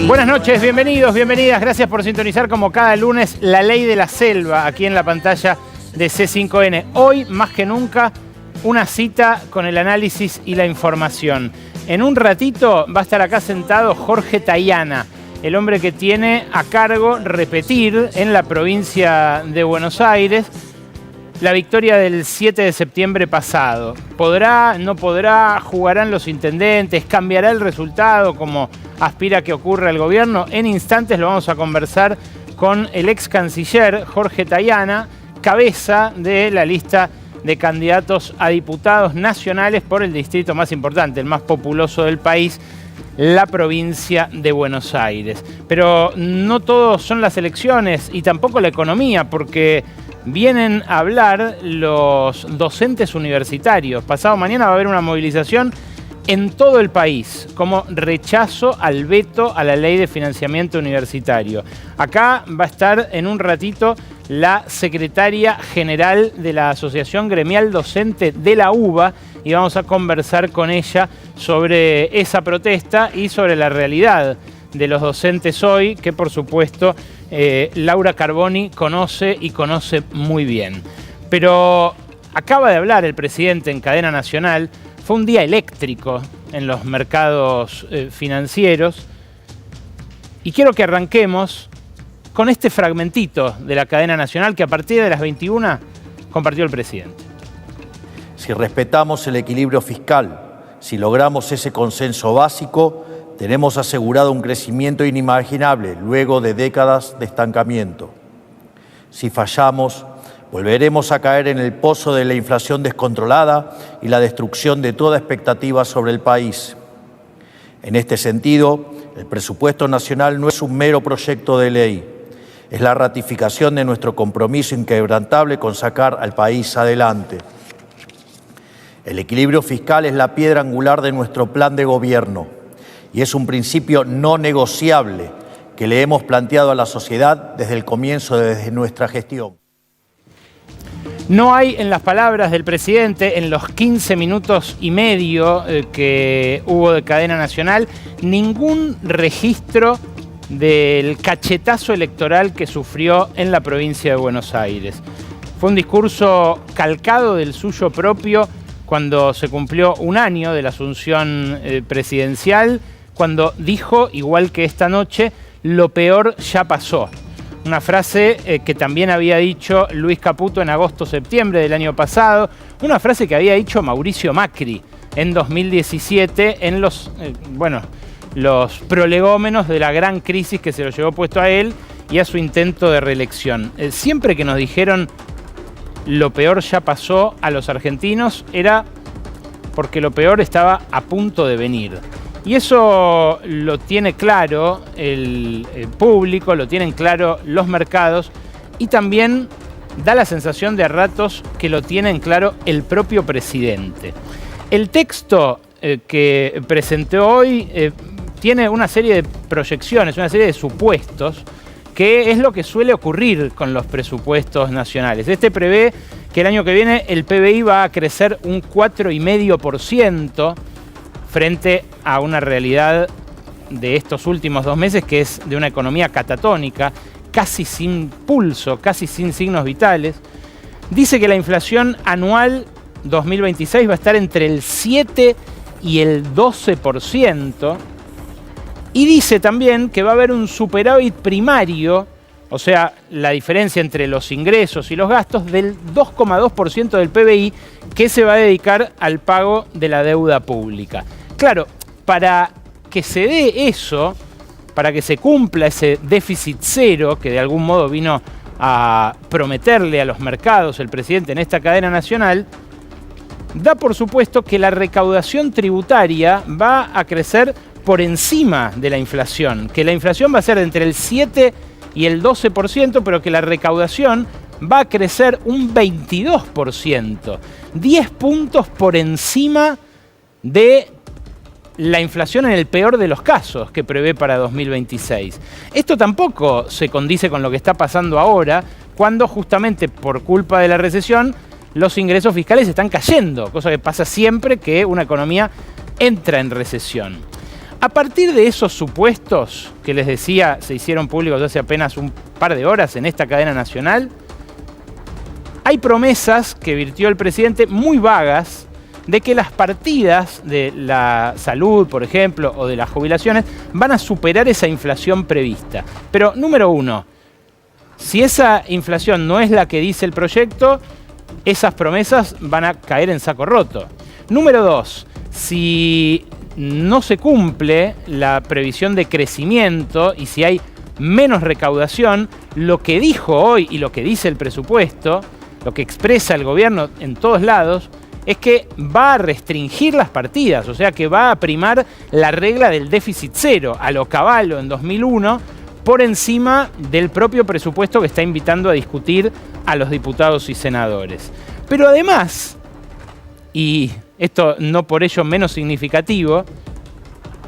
Buenas noches, bienvenidos, bienvenidas. Gracias por sintonizar como cada lunes La Ley de la Selva aquí en la pantalla de C5N. Hoy, más que nunca, una cita con el análisis y la información. En un ratito va a estar acá sentado Jorge Tayana, el hombre que tiene a cargo repetir en la provincia de Buenos Aires la victoria del 7 de septiembre pasado. ¿Podrá, no podrá? ¿Jugarán los intendentes? ¿Cambiará el resultado como aspira que ocurra el gobierno? En instantes lo vamos a conversar con el ex canciller Jorge Tayana, cabeza de la lista de candidatos a diputados nacionales por el distrito más importante, el más populoso del país, la provincia de Buenos Aires. Pero no todo son las elecciones y tampoco la economía, porque vienen a hablar los docentes universitarios. Pasado mañana va a haber una movilización en todo el país como rechazo al veto a la ley de financiamiento universitario. Acá va a estar en un ratito la secretaria general de la Asociación Gremial Docente de la UBA y vamos a conversar con ella sobre esa protesta y sobre la realidad de los docentes hoy, que por supuesto Laura Carboni conoce y conoce muy bien. Pero acaba de hablar el presidente en cadena nacional. Fue un día eléctrico en los mercados financieros y quiero que arranquemos con este fragmentito de la cadena nacional que a partir de las 21 compartió el presidente. Si respetamos el equilibrio fiscal, si logramos ese consenso básico, tenemos asegurado un crecimiento inimaginable luego de décadas de estancamiento. Si fallamos, volveremos a caer en el pozo de la inflación descontrolada y la destrucción de toda expectativa sobre el país. En este sentido, el presupuesto nacional no es un mero proyecto de ley, es la ratificación de nuestro compromiso inquebrantable con sacar al país adelante. El equilibrio fiscal es la piedra angular de nuestro plan de gobierno y es un principio no negociable que le hemos planteado a la sociedad desde el comienzo de nuestra gestión. No hay en las palabras del presidente, en los 15 minutos y medio que hubo de cadena nacional, ningún registro del cachetazo electoral que sufrió en la provincia de Buenos Aires. Fue un discurso calcado del suyo propio cuando se cumplió un año de la asunción presidencial, cuando dijo, igual que esta noche, lo peor ya pasó. Una frase que también había dicho Luis Caputo en agosto-septiembre del año pasado, una frase que había dicho Mauricio Macri en 2017 en los prolegómenos de la gran crisis que se lo llevó puesto a él y a su intento de reelección. Siempre que nos dijeron lo peor ya pasó a los argentinos era porque lo peor estaba a punto de venir. Y eso lo tiene claro el público, lo tienen claro los mercados y también da la sensación de a ratos que lo tienen claro el propio presidente. El texto que presentó hoy tiene una serie de proyecciones, una serie de supuestos, que es lo que suele ocurrir con los presupuestos nacionales. Este prevé que el año que viene el PBI va a crecer un 4,5%, frente a una realidad de estos últimos 2 meses que es de una economía catatónica, casi sin pulso, casi sin signos vitales. Dice que la inflación anual 2026 va a estar entre el 7 y el 12%. Y dice también que va a haber un superávit primario, o sea, la diferencia entre los ingresos y los gastos, del 2,2% del PBI que se va a dedicar al pago de la deuda pública. Claro, para que se dé eso, para que se cumpla ese déficit cero que de algún modo vino a prometerle a los mercados el presidente en esta cadena nacional, da por supuesto que la recaudación tributaria va a crecer por encima de la inflación, que la inflación va a ser entre el 7 y el 12%, pero que la recaudación va a crecer un 22%, 10 puntos por encima de la inflación en el peor de los casos que prevé para 2026. Esto tampoco se condice con lo que está pasando ahora, cuando justamente por culpa de la recesión los ingresos fiscales están cayendo, cosa que pasa siempre que una economía entra en recesión. A partir de esos supuestos que les decía se hicieron públicos hace apenas un par de horas en esta cadena nacional, hay promesas que virtió el presidente muy vagas de que las partidas de la salud, por ejemplo, o de las jubilaciones van a superar esa inflación prevista. Pero, número uno, si esa inflación no es la que dice el proyecto, esas promesas van a caer en saco roto. Número dos, si no se cumple la previsión de crecimiento y si hay menos recaudación, lo que dijo hoy y lo que dice el presupuesto, lo que expresa el gobierno en todos lados, es que va a restringir las partidas, o sea que va a primar la regla del déficit cero, a lo Cavallo en 2001, por encima del propio presupuesto que está invitando a discutir a los diputados y senadores. Pero además, y esto no por ello menos significativo,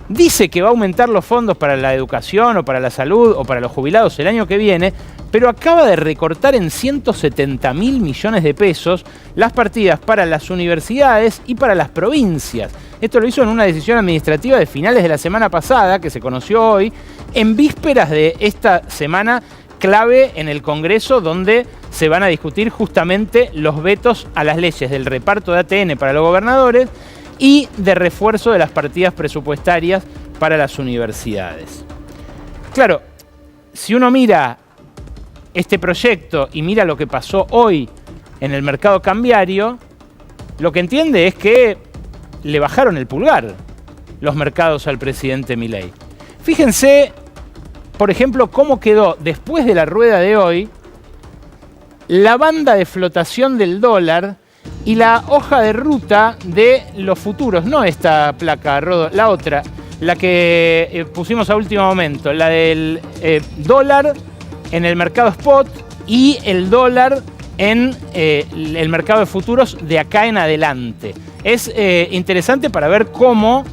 dice que va a aumentar los fondos para la educación o para la salud o para los jubilados el año que viene, pero acaba de recortar en 170.000 millones de pesos las partidas para las universidades y para las provincias. Esto lo hizo en una decisión administrativa de finales de la semana pasada, que se conoció hoy, en vísperas de esta semana clave en el Congreso, donde se van a discutir justamente los vetos a las leyes del reparto de ATN para los gobernadores y de refuerzo de las partidas presupuestarias para las universidades. Claro, si uno mira este proyecto y mira lo que pasó hoy en el mercado cambiario, lo que entiende es que le bajaron el pulgar los mercados al presidente Milei. Fíjense, por ejemplo, cómo quedó después de la rueda de hoy la banda de flotación del dólar y la hoja de ruta de los futuros. No esta placa, Rodo, la otra, la que pusimos a último momento, la del dólar en el mercado spot y el dólar en el mercado de futuros de acá en adelante. Es interesante para ver cómo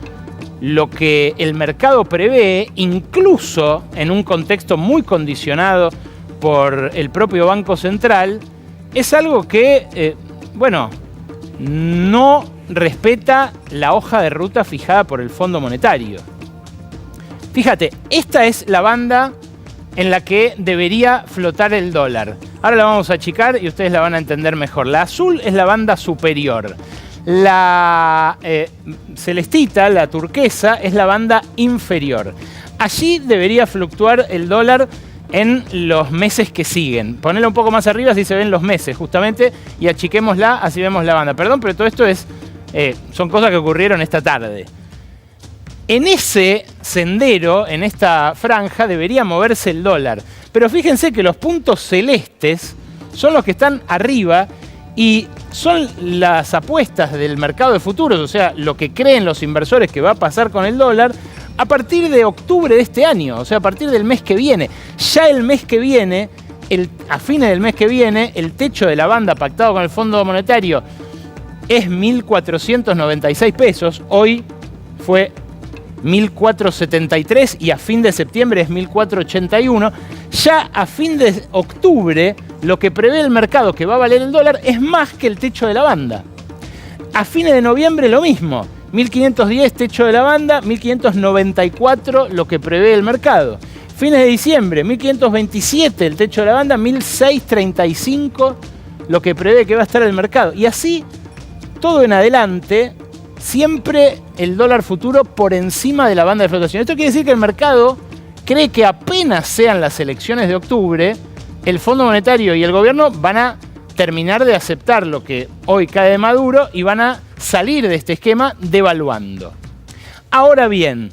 lo que el mercado prevé, incluso en un contexto muy condicionado por el propio Banco Central, es algo que, no respeta la hoja de ruta fijada por el Fondo Monetario. Fíjate, esta es la banda en la que debería flotar el dólar. Ahora la vamos a achicar y ustedes la van a entender mejor. La azul es la banda superior. La celestita, la turquesa, es la banda inferior. Allí debería fluctuar el dólar en los meses que siguen. Ponela un poco más arriba así se ven los meses justamente y achiquémosla, así vemos la banda. Perdón, pero todo esto son cosas que ocurrieron esta tarde. En ese sendero, en esta franja, debería moverse el dólar. Pero fíjense que los puntos celestes son los que están arriba y son las apuestas del mercado de futuros, o sea, lo que creen los inversores que va a pasar con el dólar a partir de octubre de este año, o sea, a partir del mes que viene. Ya el mes que viene, a fines del mes que viene, el techo de la banda pactado con el Fondo Monetario es 1.496 pesos. Hoy fue 1.473 y a fin de septiembre es 1.481. Ya a fin de octubre, lo que prevé el mercado que va a valer el dólar es más que el techo de la banda. A fines de noviembre lo mismo. 1.510 techo de la banda, 1.594 lo que prevé el mercado. Fines de diciembre, 1.527 el techo de la banda, 1.635 lo que prevé que va a estar el mercado. Y así, todo en adelante, siempre el dólar futuro por encima de la banda de flotación. Esto quiere decir que el mercado cree que apenas sean las elecciones de octubre, el Fondo Monetario y el gobierno van a terminar de aceptar lo que hoy cae de Maduro y van a salir de este esquema devaluando. Ahora bien,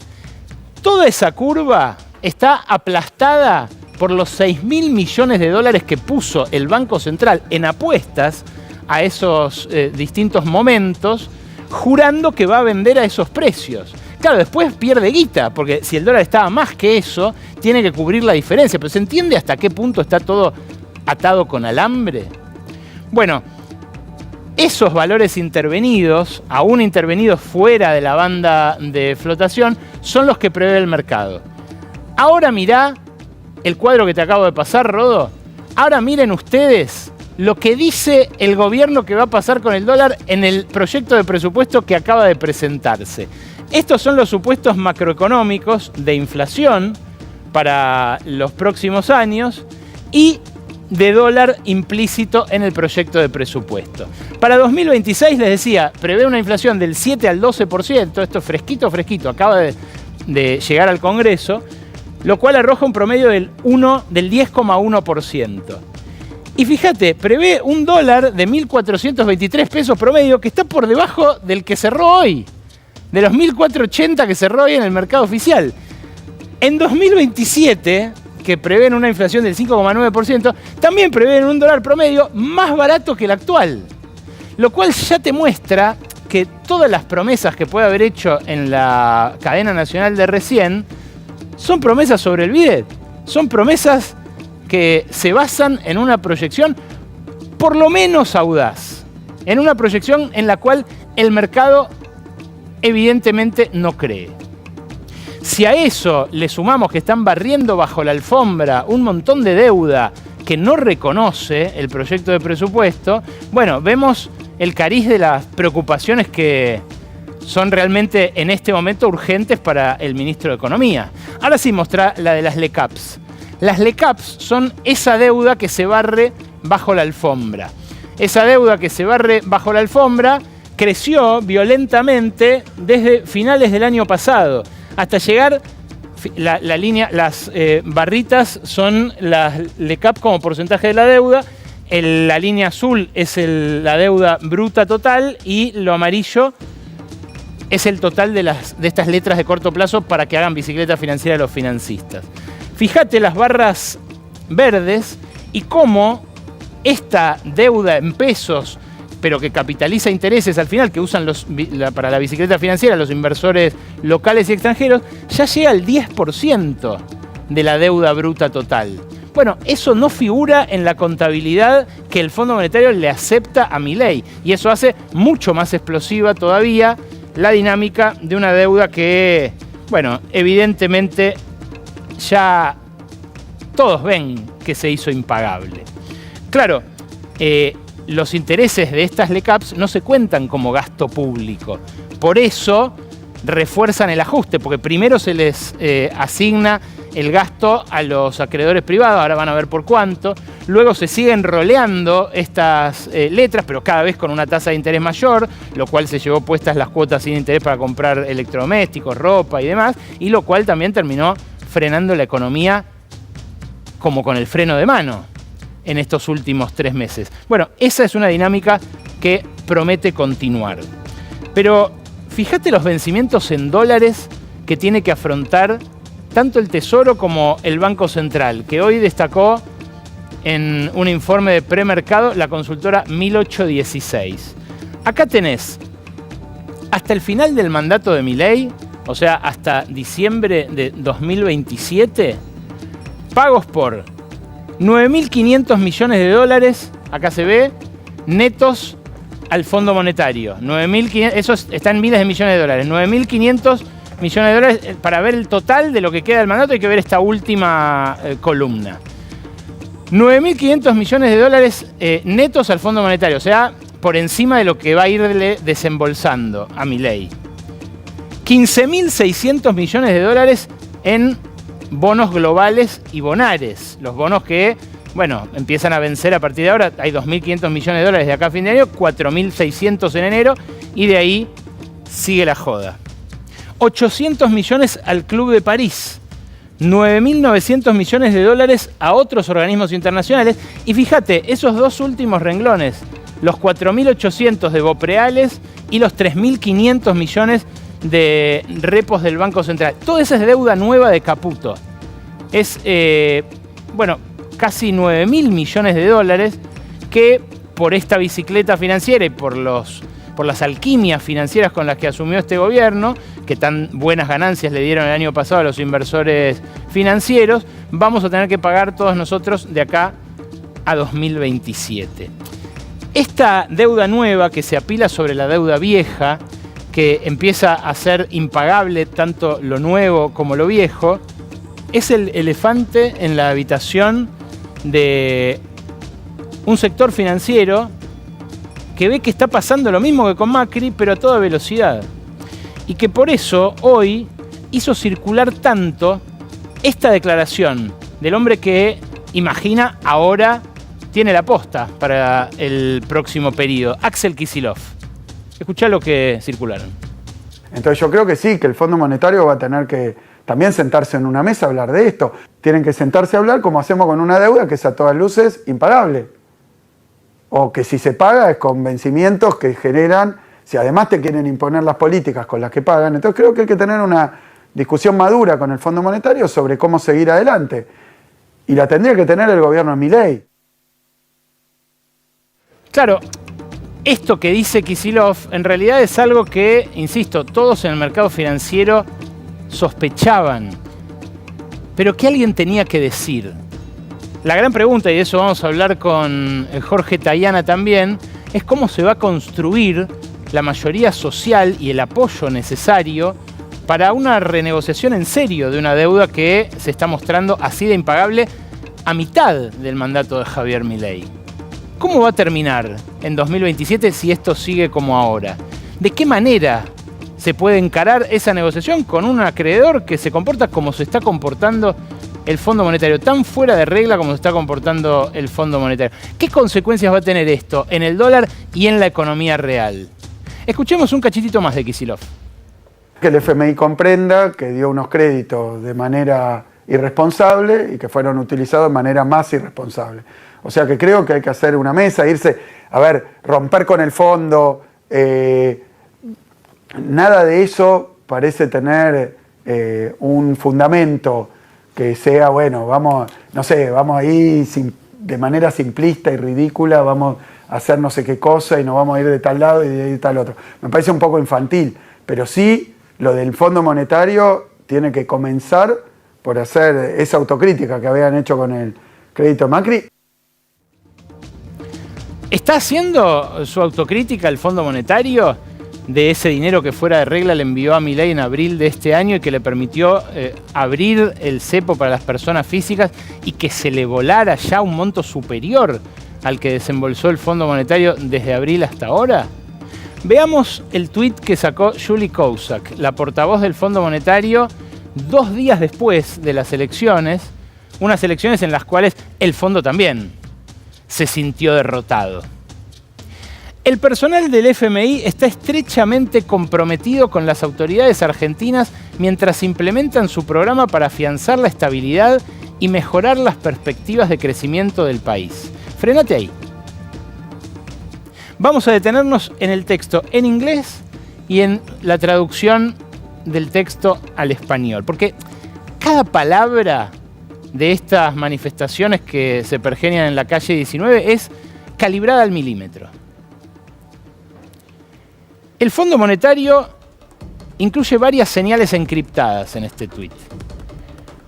toda esa curva está aplastada por los 6.000 millones de dólares que puso el Banco Central en apuestas a esos distintos momentos, jurando que va a vender a esos precios. Claro, después pierde guita, porque si el dólar estaba más que eso, tiene que cubrir la diferencia. Pero ¿se entiende hasta qué punto está todo atado con alambre? Bueno, esos valores intervenidos, aún intervenidos fuera de la banda de flotación, son los que prevé el mercado. Ahora mirá el cuadro que te acabo de pasar, Rodo. Ahora miren ustedes lo que dice el gobierno que va a pasar con el dólar en el proyecto de presupuesto que acaba de presentarse. Estos son los supuestos macroeconómicos de inflación para los próximos años y de dólar implícito en el proyecto de presupuesto. Para 2026, les decía, prevé una inflación del 7 al 12%, esto es fresquito, acaba de llegar al Congreso, lo cual arroja un promedio del 10,1%. Y fíjate, prevé un dólar de 1.423 pesos promedio que está por debajo del que cerró hoy, de los 1.480 que cerró hoy en el mercado oficial. En 2027, que prevén una inflación del 5,9%, también prevén un dólar promedio más barato que el actual. Lo cual ya te muestra que todas las promesas que puede haber hecho en la cadena nacional de recién son promesas sobre el bidet. Son promesas que se basan en una proyección por lo menos audaz. En una proyección en la cual el mercado evidentemente no cree. Si a eso le sumamos que están barriendo bajo la alfombra un montón de deuda que no reconoce el proyecto de presupuesto, bueno, vemos el cariz de las preocupaciones que son realmente en este momento urgentes para el ministro de Economía. Ahora sí, mostrar la de las LECAPs. Las LECAPs son esa deuda que se barre bajo la alfombra. Esa deuda que se barre bajo la alfombra creció violentamente desde finales del año pasado, hasta llegar, las barritas son las LECAP como porcentaje de la deuda, la línea azul es la deuda bruta total y lo amarillo es el total de estas letras de corto plazo para que hagan bicicleta financiera los financistas. Fíjate las barras verdes y cómo esta deuda en pesos, pero que capitaliza intereses al final, que usan para la bicicleta financiera los inversores locales y extranjeros, ya llega al 10% de la deuda bruta total. Bueno, eso no figura en la contabilidad que el Fondo Monetario le acepta a Milei, y eso hace mucho más explosiva todavía la dinámica de una deuda que, bueno, evidentemente ya todos ven que se hizo impagable. Claro, los intereses de estas LECAPs no se cuentan como gasto público. Por eso refuerzan el ajuste, porque primero se les asigna el gasto a los acreedores privados, ahora van a ver por cuánto. Luego se siguen roleando estas letras, pero cada vez con una tasa de interés mayor, lo cual se llevó puestas las cuotas sin interés para comprar electrodomésticos, ropa y demás, y lo cual también terminó frenando la economía como con el freno de mano en estos últimos 3 meses. Bueno, esa es una dinámica que promete continuar. Pero fíjate los vencimientos en dólares que tiene que afrontar tanto el Tesoro como el Banco Central, que hoy destacó en un informe de premercado la consultora 1816. Acá tenés, hasta el final del mandato de Milei, o sea, hasta diciembre de 2027, pagos por 9.500 millones de dólares, acá se ve, netos al Fondo Monetario. 9.500, eso está en miles de millones de dólares. 9.500 millones de dólares. Para ver el total de lo que queda del mandato hay que ver esta última columna. 9.500 millones de dólares netos al Fondo Monetario, o sea, por encima de lo que va a irle desembolsando a Milei. 15.600 millones de dólares en bonos globales y bonares. Los bonos que, bueno, empiezan a vencer a partir de ahora. Hay 2.500 millones de dólares de acá a fin de año, 4.600 en enero, y de ahí sigue la joda. 800 millones al Club de París. 9.900 millones de dólares a otros organismos internacionales. Y fíjate, esos dos últimos renglones, los 4.800 de Bopreales y los 3.500 millones de repos del Banco Central. Toda esa es deuda nueva de Caputo. Es, bueno, casi 9.000 millones de dólares que por esta bicicleta financiera y por las alquimias financieras con las que asumió este gobierno, que tan buenas ganancias le dieron el año pasado a los inversores financieros, vamos a tener que pagar todos nosotros de acá a 2027. Esta deuda nueva que se apila sobre la deuda vieja, que empieza a ser impagable tanto lo nuevo como lo viejo, es el elefante en la habitación de un sector financiero que ve que está pasando lo mismo que con Macri, pero a toda velocidad. y que por eso hoy hizo circular tanto esta declaración del hombre que imagina ahora tiene la posta para el próximo periodo, Axel Kicillof. Escuchá lo que circularon. Entonces yo creo que sí, que el Fondo Monetario va a tener que también sentarse en una mesa a hablar de esto. Tienen que sentarse a hablar como hacemos con una deuda que es a todas luces impagable. O que si se paga es con vencimientos que generan, si además te quieren imponer las políticas con las que pagan. Entonces creo que hay que tener una discusión madura con el Fondo Monetario sobre cómo seguir adelante. Y la tendría que tener el gobierno de Milei. Claro, esto que dice Kicillof en realidad es algo que, insisto, todos en el mercado financiero sospechaban, pero que alguien tenía que decir. La gran pregunta, y de eso vamos a hablar con Jorge Tayana también, es cómo se va a construir la mayoría social y el apoyo necesario para una renegociación en serio de una deuda que se está mostrando así de impagable a mitad del mandato de Javier Milei. ¿Cómo va a terminar en 2027 si esto sigue como ahora? ¿De qué manera se puede encarar esa negociación con un acreedor que se comporta como se está comportando el Fondo Monetario, tan fuera de regla como se está comportando el Fondo Monetario? ¿Qué consecuencias va a tener esto en el dólar y en la economía real? Escuchemos un cachitito más de Kicillof. Que el FMI comprenda que dio unos créditos de manera irresponsable y que fueron utilizados de manera más irresponsable. O sea que creo que hay que hacer una mesa, irse, a ver, romper con el fondo. Nada de eso parece tener un fundamento que sea, bueno, vamos ahí de manera simplista y ridícula, vamos a hacer no sé qué cosa y nos vamos a ir de tal lado y de tal otro. Me parece un poco infantil, pero sí lo del Fondo Monetario tiene que comenzar por hacer esa autocrítica que habían hecho con el crédito Macri. ¿Está haciendo su autocrítica el Fondo Monetario de ese dinero que fuera de regla le envió a Milei en abril de este año y que le permitió abrir el cepo para las personas físicas y que se le volara ya un monto superior al que desembolsó el Fondo Monetario desde abril hasta ahora? Veamos el tuit que sacó Julie Kozak, la portavoz del Fondo Monetario, 2 días después de las elecciones, unas elecciones en las cuales el fondo también se sintió derrotado. El personal del FMI está estrechamente comprometido con las autoridades argentinas mientras implementan su programa para afianzar la estabilidad y mejorar las perspectivas de crecimiento del país. Frenate ahí. Vamos a detenernos en el texto en inglés y en la traducción del texto al español, porque cada palabra de estas manifestaciones que se pergenian en la calle 19 es calibrada al milímetro. El Fondo Monetario incluye varias señales encriptadas en este tuit.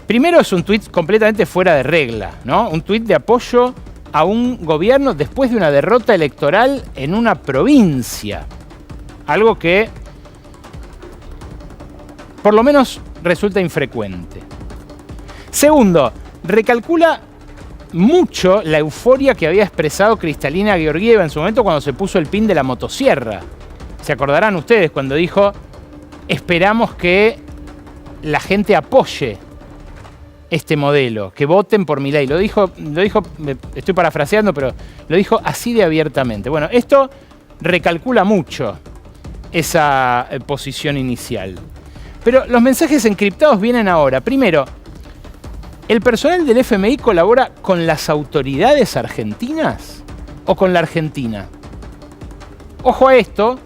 Primero es un tuit completamente fuera de regla, ¿no? Un tuit de apoyo a un gobierno después de una derrota electoral en una provincia. Algo que por lo menos resulta infrecuente. Segundo, recalcula mucho la euforia que había expresado Kristalina Georgieva en su momento cuando se puso el pin de la motosierra. Se acordarán ustedes cuando dijo, esperamos que la gente apoye este modelo, que voten por Milei. Lo dijo, estoy parafraseando, pero lo dijo así de abiertamente. Bueno, esto recalcula mucho esa posición inicial. Pero los mensajes encriptados vienen ahora. Primero, ¿el personal del FMI colabora con las autoridades argentinas o con la Argentina? Ojo a esto,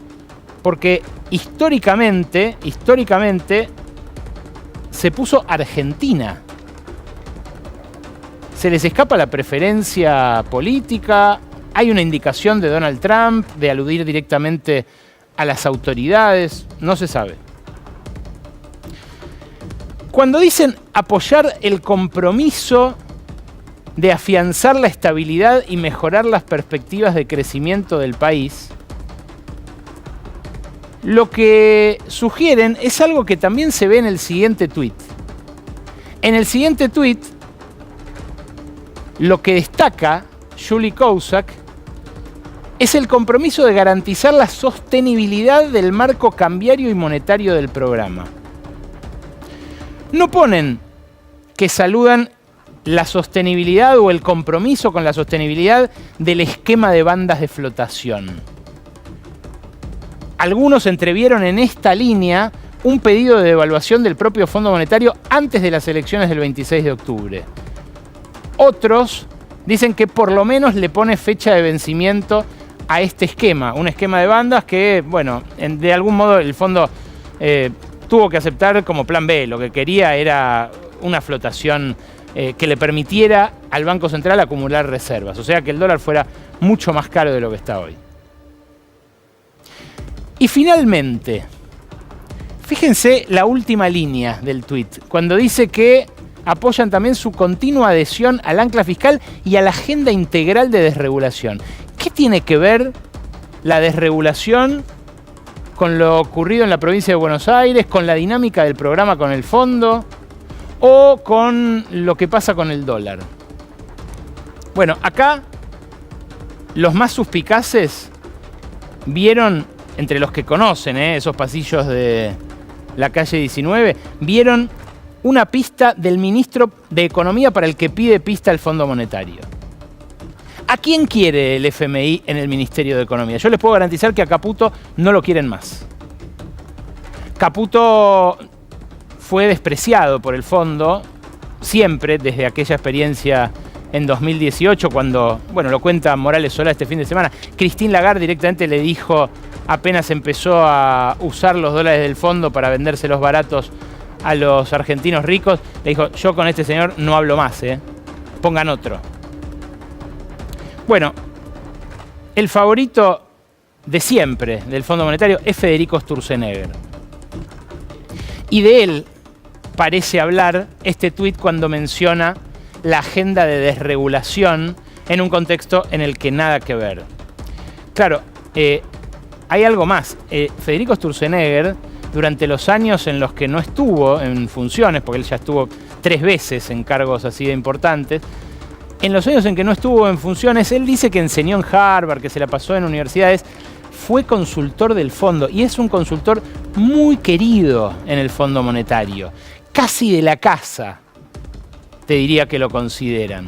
porque históricamente se puso Argentina. Se les escapa la preferencia política, hay una indicación de Donald Trump de aludir directamente a las autoridades, no se sabe. Cuando dicen apoyar el compromiso de afianzar la estabilidad y mejorar las perspectivas de crecimiento del país, lo que sugieren es algo que también se ve en el siguiente tuit. En el siguiente tuit, lo que destaca Julie Kozak es el compromiso de garantizar la sostenibilidad del marco cambiario y monetario del programa. No ponen que saludan la sostenibilidad o el compromiso con la sostenibilidad del esquema de bandas de flotación. Algunos entrevieron en esta línea un pedido de devaluación del propio Fondo Monetario antes de las elecciones del 26 de octubre. Otros dicen que por lo menos le pone fecha de vencimiento a este esquema, un esquema de bandas que, bueno, de algún modo el fondo tuvo que aceptar como plan B. Lo que quería era una flotación que le permitiera al Banco Central acumular reservas, o sea que el dólar fuera mucho más caro de lo que está hoy. Y finalmente, fíjense la última línea del tuit, cuando dice que apoyan también su continua adhesión al ancla fiscal y a la agenda integral de desregulación. ¿Qué tiene que ver la desregulación con lo ocurrido en la provincia de Buenos Aires, con la dinámica del programa con el fondo o con lo que pasa con el dólar? Bueno, acá los más suspicaces vieron, entre los que conocen esos pasillos de la calle 19, vieron una pista del ministro de Economía para el que pide pista el Fondo Monetario. ¿A quién quiere el FMI en el Ministerio de Economía? Yo les puedo garantizar que a Caputo no lo quieren más. Caputo fue despreciado por el fondo siempre desde aquella experiencia en 2018 cuando, bueno, lo cuenta Morales Solá este fin de semana, Christine Lagarde directamente le dijo, apenas empezó a usar los dólares del fondo para vendérselos baratos a los argentinos ricos, le dijo, yo con este señor no hablo más, pongan otro. Bueno, el favorito de siempre del Fondo Monetario es Federico Sturzenegger. Y de él parece hablar este tuit cuando menciona la agenda de desregulación en un contexto en el que nada que ver. Claro, hay algo más. Federico Sturzenegger, durante los años en los que no estuvo en funciones, porque él ya estuvo 3 veces en cargos así de importantes, en los años en que no estuvo en funciones, él dice que enseñó en Harvard, que se la pasó en universidades, fue consultor del fondo y es un consultor muy querido en el Fondo Monetario. Casi de la casa, te diría que lo consideran.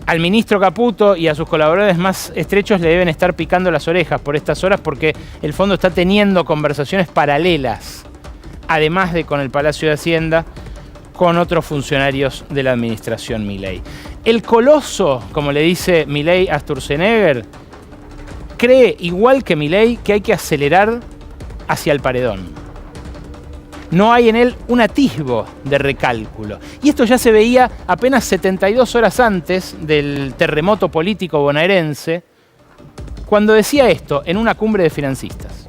Al ministro Caputo y a sus colaboradores más estrechos le deben estar picando las orejas por estas horas porque el fondo está teniendo conversaciones paralelas, además de con el Palacio de Hacienda, con otros funcionarios de la administración Milei. El coloso, como le dice Milei a Sturzenegger, cree, igual que Milei, que hay que acelerar hacia el paredón. No hay en él un atisbo de recálculo. Y esto ya se veía apenas 72 horas antes del terremoto político bonaerense, cuando decía esto en una cumbre de financistas.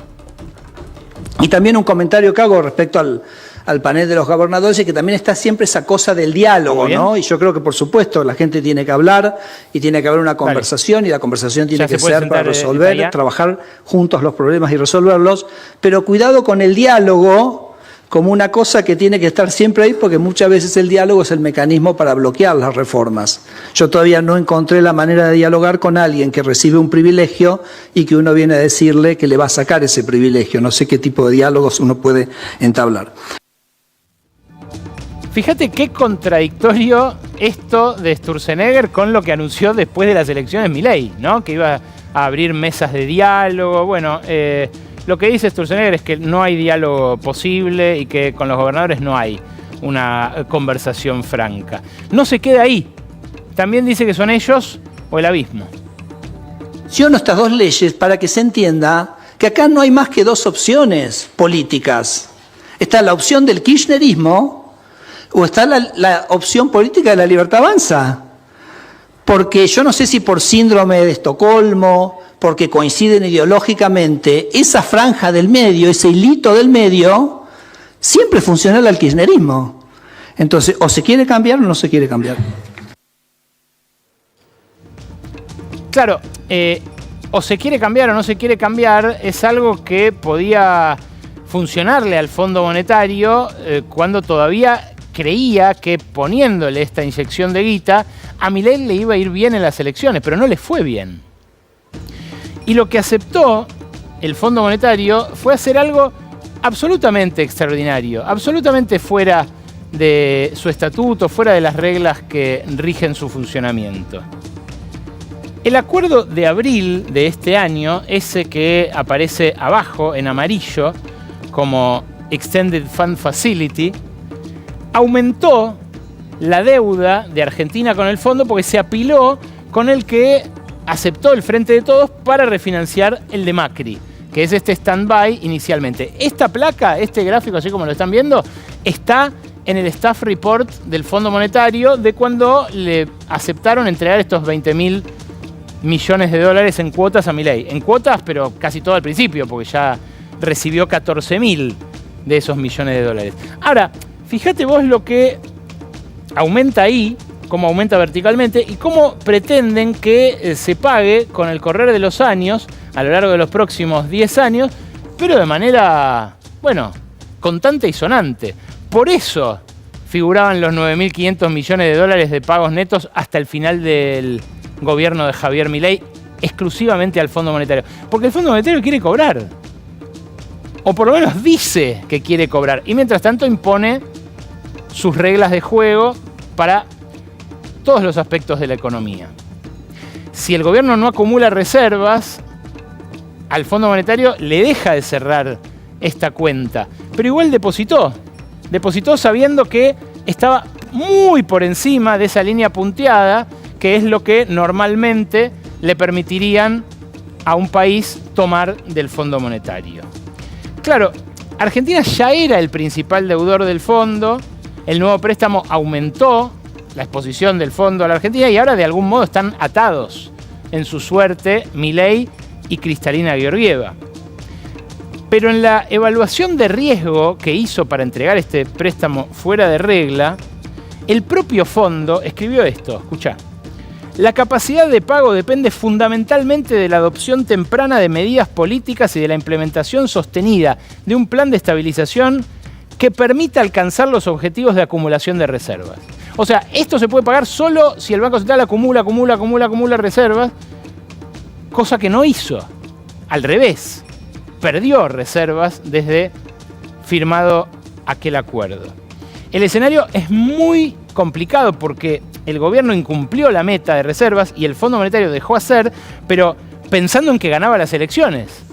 Y también un comentario que hago respecto al panel de los gobernadores, y que también está siempre esa cosa del diálogo, ¿no? Y yo creo que, por supuesto, la gente tiene que hablar y tiene que haber una conversación, y la conversación tiene que ser para resolver, trabajar juntos los problemas y resolverlos, pero cuidado con el diálogo como una cosa que tiene que estar siempre ahí, porque muchas veces el diálogo es el mecanismo para bloquear las reformas. Yo todavía no encontré la manera de dialogar con alguien que recibe un privilegio y que uno viene a decirle que le va a sacar ese privilegio. No sé qué tipo de diálogos uno puede entablar. Fíjate qué contradictorio esto de Sturzenegger con lo que anunció después de las elecciones Milei, ¿no? Que iba a abrir mesas de diálogo. Bueno, lo que dice Sturzenegger es que no hay diálogo posible y que con los gobernadores no hay una conversación franca. No se queda ahí. También dice que son ellos o el abismo. Menciono estas dos leyes para que se entienda que acá no hay más que dos opciones políticas. Está la opción del kirchnerismo o está la opción política de La Libertad Avanza. Porque yo no sé si por síndrome de Estocolmo, porque coinciden ideológicamente, esa franja del medio, ese hilito del medio, siempre funciona al kirchnerismo. Entonces, o se quiere cambiar o no se quiere cambiar. Claro, o se quiere cambiar o no se quiere cambiar es algo que podía funcionarle al Fondo Monetario cuando todavía creía que poniéndole esta inyección de guita, a Milei le iba a ir bien en las elecciones, pero no le fue bien. Y lo que aceptó el Fondo Monetario fue hacer algo absolutamente extraordinario, absolutamente fuera de su estatuto, fuera de las reglas que rigen su funcionamiento. El acuerdo de abril de este año, ese que aparece abajo en amarillo como Extended Fund Facility, aumentó la deuda de Argentina con el fondo porque se apiló con el que aceptó el Frente de Todos para refinanciar el de Macri, que es este stand-by inicialmente. Esta placa, este gráfico, así como lo están viendo, está en el Staff Report del Fondo Monetario de cuando le aceptaron entregar estos 20.000 millones de dólares en cuotas a Milei. En cuotas, pero casi todo al principio, porque ya recibió 14.000 de esos millones de dólares. Ahora, fíjate vos lo que aumenta ahí, cómo aumenta verticalmente y cómo pretenden que se pague con el correr de los años, a lo largo de los próximos 10 años, pero de manera, bueno, constante y sonante. Por eso figuraban los 9.500 millones de dólares de pagos netos hasta el final del gobierno de Javier Milei, exclusivamente al Fondo Monetario. Porque el Fondo Monetario quiere cobrar. O por lo menos dice que quiere cobrar. Y mientras tanto impone sus reglas de juego para todos los aspectos de la economía. Si el gobierno no acumula reservas, al Fondo Monetario le deja de cerrar esta cuenta. Pero igual depositó. Depositó sabiendo que estaba muy por encima de esa línea punteada, que es lo que normalmente le permitirían a un país tomar del Fondo Monetario. Claro, Argentina ya era el principal deudor del fondo, el nuevo préstamo aumentó la exposición del fondo a la Argentina y ahora de algún modo están atados en su suerte Milei y Kristalina Georgieva. Pero en la evaluación de riesgo que hizo para entregar este préstamo fuera de regla, el propio fondo escribió esto, escuchá. La capacidad de pago depende fundamentalmente de la adopción temprana de medidas políticas y de la implementación sostenida de un plan de estabilización que permita alcanzar los objetivos de acumulación de reservas. O sea, esto se puede pagar solo si el Banco Central acumula reservas, cosa que no hizo. Al revés, perdió reservas desde firmado aquel acuerdo. El escenario es muy complicado porque el gobierno incumplió la meta de reservas y el Fondo Monetario dejó hacer, pero pensando en que ganaba las elecciones.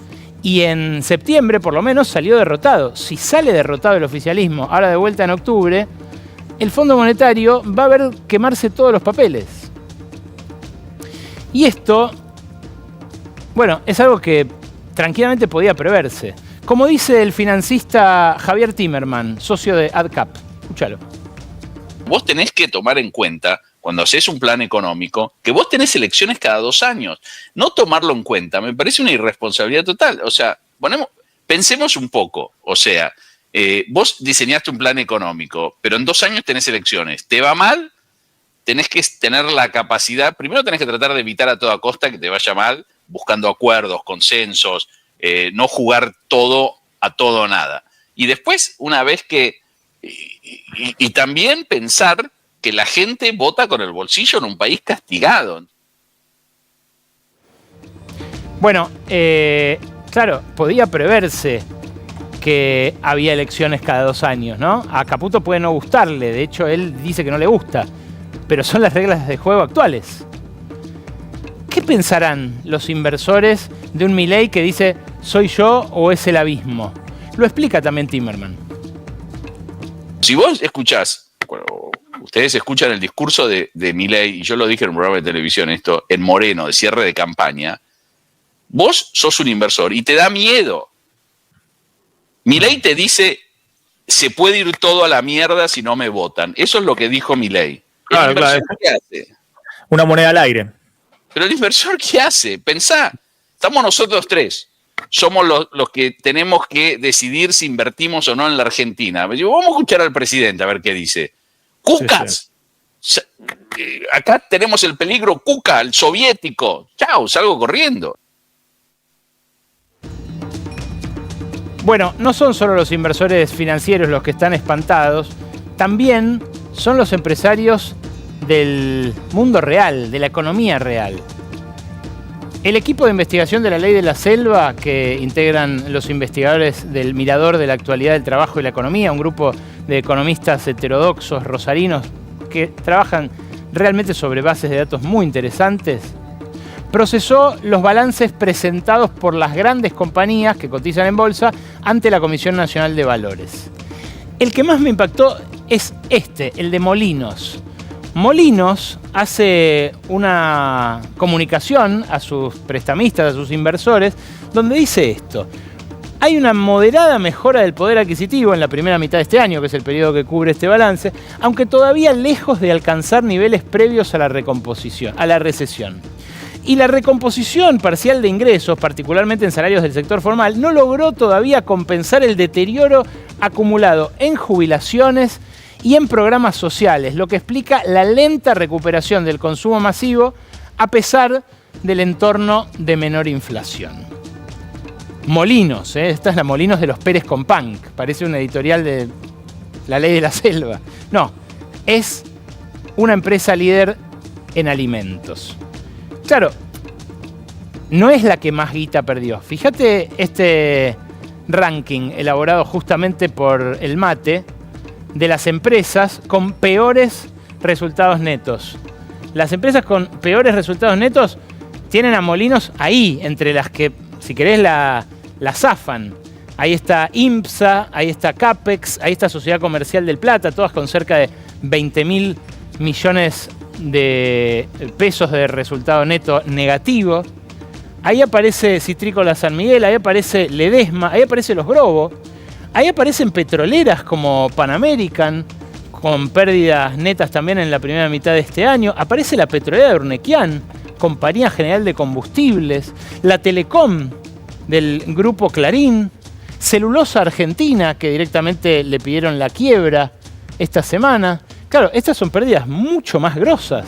Y en septiembre, por lo menos, salió derrotado. Si sale derrotado el oficialismo, ahora de vuelta en octubre, el Fondo Monetario va a ver quemarse todos los papeles. Y esto, bueno, es algo que tranquilamente podía preverse. Como dice el financista Javier Timerman, socio de AdCap. Escúchalo. Vos tenés que tomar en cuenta, cuando haces un plan económico, que vos tenés elecciones cada 2 años. No tomarlo en cuenta me parece una irresponsabilidad total. O sea, pensemos un poco. O sea, vos diseñaste un plan económico, pero en 2 años tenés elecciones. ¿Te va mal? Tenés que tener la capacidad, primero tenés que tratar de evitar a toda costa que te vaya mal, buscando acuerdos, consensos, no jugar todo a todo o nada. Y después, una vez que... Y también pensar que la gente vota con el bolsillo en un país castigado. Bueno, claro, podía preverse que había elecciones cada 2 años, ¿no? A Caputo puede no gustarle, de hecho él dice que no le gusta, pero son las reglas de juego actuales. ¿Qué pensarán los inversores de un Milei que dice ¿soy yo o es el abismo? Lo explica también Timerman. Si vos escuchás, bueno, ustedes escuchan el discurso de Milei, y yo lo dije en un programa de televisión, esto, en Moreno, de cierre de campaña, vos sos un inversor y te da miedo. Milei te dice, se puede ir todo a la mierda si no me votan. Eso es lo que dijo Milei. Claro, claro. ¿Qué hace? Una moneda al aire. Pero el inversor, ¿qué hace? Pensá, estamos nosotros 3. Somos los que tenemos que decidir si invertimos o no en la Argentina. Vamos a escuchar al presidente a ver qué dice. ¡Cucas! Sí, sí. Acá tenemos el peligro Cuca, el soviético. ¡Chao! Salgo corriendo. Bueno, no son solo los inversores financieros los que están espantados, también son los empresarios del mundo real, de la economía real. El equipo de investigación de la Ley de la Selva, que integran los investigadores del Mirador de la Actualidad del Trabajo y la Economía, un grupo de economistas heterodoxos rosarinos que trabajan realmente sobre bases de datos muy interesantes, procesó los balances presentados por las grandes compañías que cotizan en bolsa ante la Comisión Nacional de Valores. El que más me impactó es el de Molinos. Molinos hace una comunicación a sus prestamistas, a sus inversores, donde dice esto: hay una moderada mejora del poder adquisitivo en la primera mitad de este año, que es el periodo que cubre este balance, aunque todavía lejos de alcanzar niveles previos a la recesión. Y la recomposición parcial de ingresos, particularmente en salarios del sector formal, no logró todavía compensar el deterioro acumulado en jubilaciones y en programas sociales, lo que explica la lenta recuperación del consumo masivo a pesar del entorno de menor inflación. Molinos, esta es la Molinos de los Pérez con Punk, parece una editorial de la Ley de la Selva. No, es una empresa líder en alimentos. Claro, no es la que más guita perdió. Fíjate este ranking elaborado justamente por el MATE de las empresas con peores resultados netos. Las empresas con peores resultados netos tienen a Molinos ahí, entre las que, si querés, la zafan. Ahí está IMSA, ahí está Capex, ahí está Sociedad Comercial del Plata, todas con cerca de 20.000 millones de pesos de resultado neto negativo. Ahí aparece Citrícola San Miguel, ahí aparece Ledesma, ahí aparece Los Grobo. Ahí aparecen petroleras como Pan American, con pérdidas netas también en la primera mitad de este año. Aparece la petrolera de Urnequian, Compañía General de Combustibles, la Telecom del Grupo Clarín, Celulosa Argentina, que directamente le pidieron la quiebra esta semana. Claro, estas son pérdidas mucho más grosas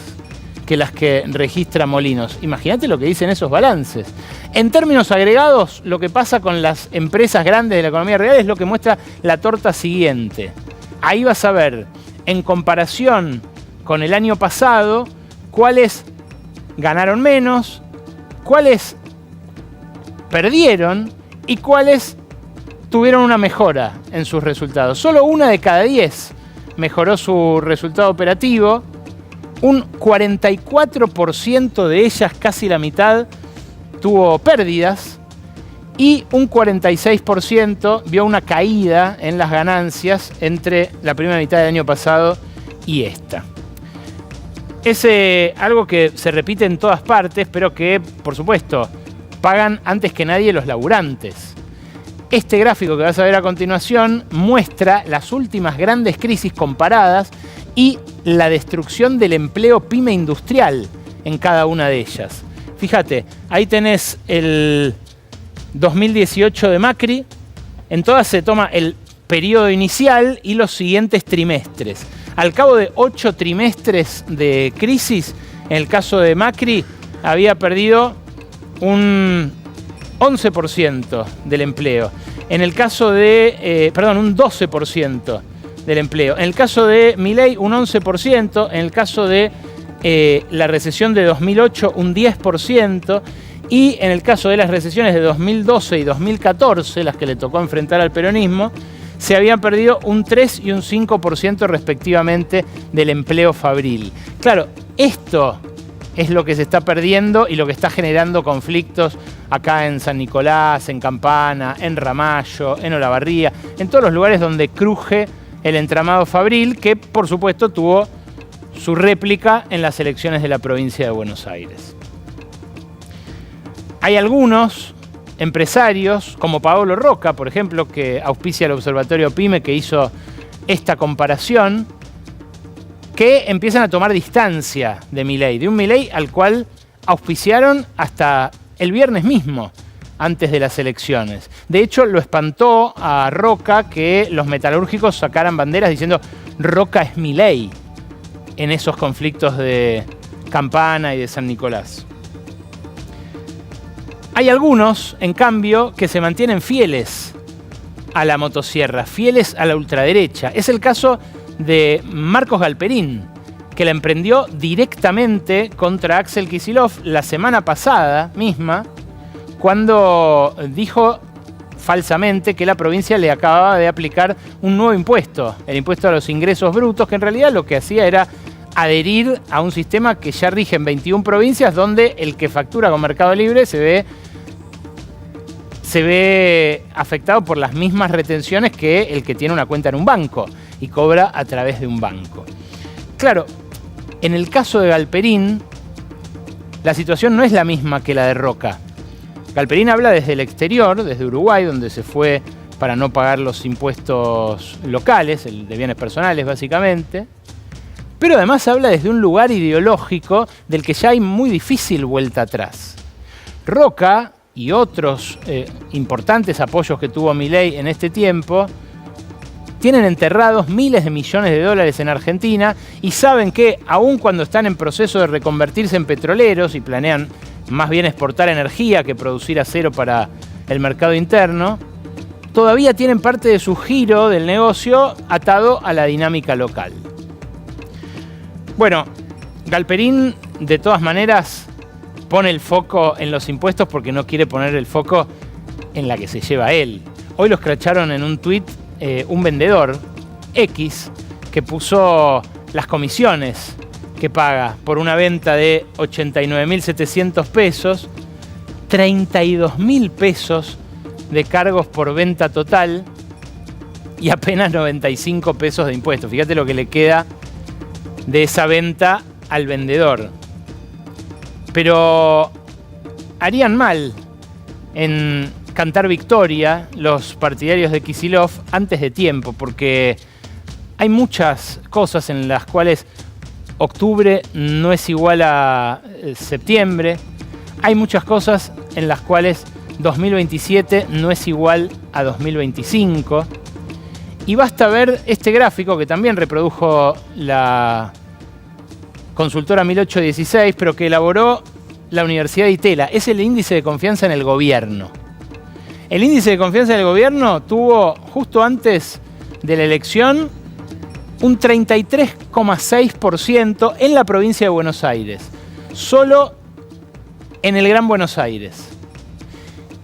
que las que registra Molinos. Imagínate lo que dicen esos balances. En términos agregados, lo que pasa con las empresas grandes de la economía real es lo que muestra la torta siguiente. Ahí vas a ver, en comparación con el año pasado, cuáles ganaron menos, cuáles perdieron y cuáles tuvieron una mejora en sus resultados. Solo una de cada 10 mejoró su resultado operativo. Un 44% de ellas, casi la mitad, tuvo pérdidas y un 46% vio una caída en las ganancias entre la primera mitad del año pasado y esta. Es algo que se repite en todas partes, pero que, por supuesto, pagan antes que nadie los laburantes. Este gráfico que vas a ver a continuación muestra las últimas grandes crisis comparadas y la destrucción del empleo pyme industrial en cada una de ellas. Fíjate, ahí tenés el 2018 de Macri, en todas se toma el periodo inicial y los siguientes trimestres. Al cabo de 8 trimestres de crisis, en el caso de Macri, había perdido un 11% del empleo. En el caso de, un 12% del empleo. En el caso de Milei, un 11%. En el caso de la recesión de 2008, un 10%. Y en el caso de las recesiones de 2012 y 2014, las que le tocó enfrentar al peronismo, se habían perdido un 3 y un 5% respectivamente del empleo fabril. Claro, esto es lo que se está perdiendo y lo que está generando conflictos acá en San Nicolás, en Campana, en Ramallo, en Olavarría, en todos los lugares donde cruje el entramado fabril, que por supuesto tuvo su réplica en las elecciones de la provincia de Buenos Aires. Hay algunos empresarios, como Paolo Roca, por ejemplo, que auspicia el Observatorio PYME, que hizo esta comparación, que empiezan a tomar distancia de Milei, de un Milei al cual auspiciaron hasta el viernes mismo, antes de las elecciones. De hecho, lo espantó a Roca que los metalúrgicos sacaran banderas diciendo Roca es Milei en esos conflictos de Campana y de San Nicolás. Hay algunos, en cambio, que se mantienen fieles a la motosierra, fieles a la ultraderecha. Es el caso de Marcos Galperín, que la emprendió directamente contra Axel Kicillof la semana pasada misma, cuando dijo falsamente que la provincia le acababa de aplicar un nuevo impuesto, el impuesto a los ingresos brutos, que en realidad lo que hacía era adherir a un sistema que ya rige en 21 provincias, donde el que factura con Mercado Libre se ve afectado por las mismas retenciones que el que tiene una cuenta en un banco y cobra a través de un banco. Claro, en el caso de Galperín, la situación no es la misma que la de Roca. Galperín habla desde el exterior, desde Uruguay, donde se fue para no pagar los impuestos locales, el de bienes personales básicamente, pero además habla desde un lugar ideológico del que ya hay muy difícil vuelta atrás. Roca y otros importantes apoyos que tuvo Milei en este tiempo tienen enterrados miles de millones de dólares en Argentina y saben que, aun cuando están en proceso de reconvertirse en petroleros y planean más bien exportar energía que producir acero para el mercado interno, todavía tienen parte de su giro del negocio atado a la dinámica local. Bueno, Galperín, de todas maneras, pone el foco en los impuestos porque no quiere poner el foco en la que se lleva él. Hoy lo escracharon en un tuit un vendedor, X, que puso las comisiones que paga por una venta de 89.700 pesos, 32.000 pesos de cargos por venta total y apenas 95 pesos de impuestos. Fíjate lo que le queda de esa venta al vendedor. Pero harían mal en cantar victoria los partidarios de Kicillof antes de tiempo, porque hay muchas cosas en las cuales octubre no es igual a septiembre. Hay muchas cosas en las cuales 2027 no es igual a 2025. Y basta ver este gráfico que también reprodujo la consultora 1816, pero que elaboró la Universidad de Itela. Es el índice de confianza en el gobierno. El índice de confianza en el gobierno tuvo, justo antes de la elección, un 33,6% en la provincia de Buenos Aires. Solo en el Gran Buenos Aires.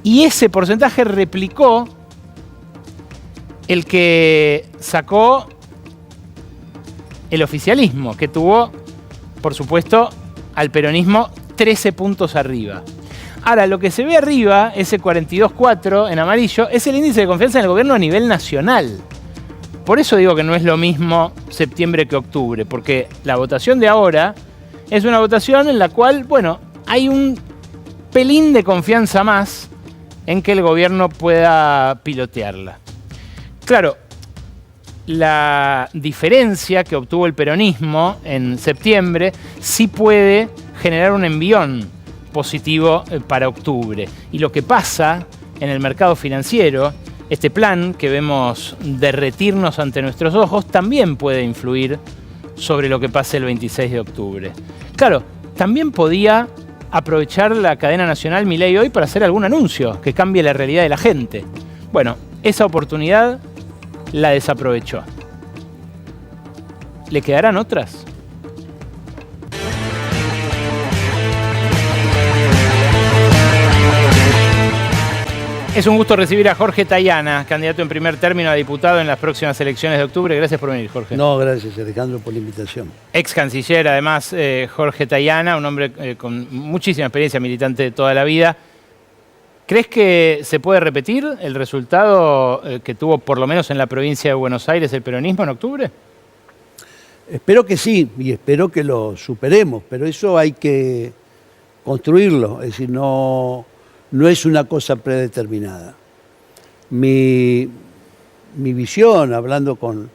Y ese porcentaje replicó el que sacó el oficialismo, que tuvo, por supuesto, al peronismo 13 puntos arriba. Ahora, lo que se ve arriba, ese 42,4 en amarillo, es el índice de confianza en el gobierno a nivel nacional. Por eso digo que no es lo mismo septiembre que octubre, porque la votación de ahora es una votación en la cual, bueno, hay un pelín de confianza más en que el gobierno pueda pilotearla. Claro, la diferencia que obtuvo el peronismo en septiembre sí puede generar un envión positivo para octubre. Y lo que pasa en el mercado financiero, este plan que vemos derretirnos ante nuestros ojos, también puede influir sobre lo que pase el 26 de octubre. Claro, también podía aprovechar la cadena nacional Milei hoy para hacer algún anuncio que cambie la realidad de la gente. Bueno, esa oportunidad la desaprovechó. ¿Le quedarán otras? Es un gusto recibir a Jorge Tayana, candidato en primer término a diputado en las próximas elecciones de octubre. Gracias por venir, Jorge. No, gracias, Alejandro, por la invitación. Ex canciller, además, Jorge Tayana, un hombre con muchísima experiencia, militante de toda la vida. ¿Crees que se puede repetir el resultado que tuvo, por lo menos en la provincia de Buenos Aires, el peronismo en octubre? Espero que sí, y espero que lo superemos, pero eso hay que construirlo, es decir, no es una cosa predeterminada. Mi visión, hablando con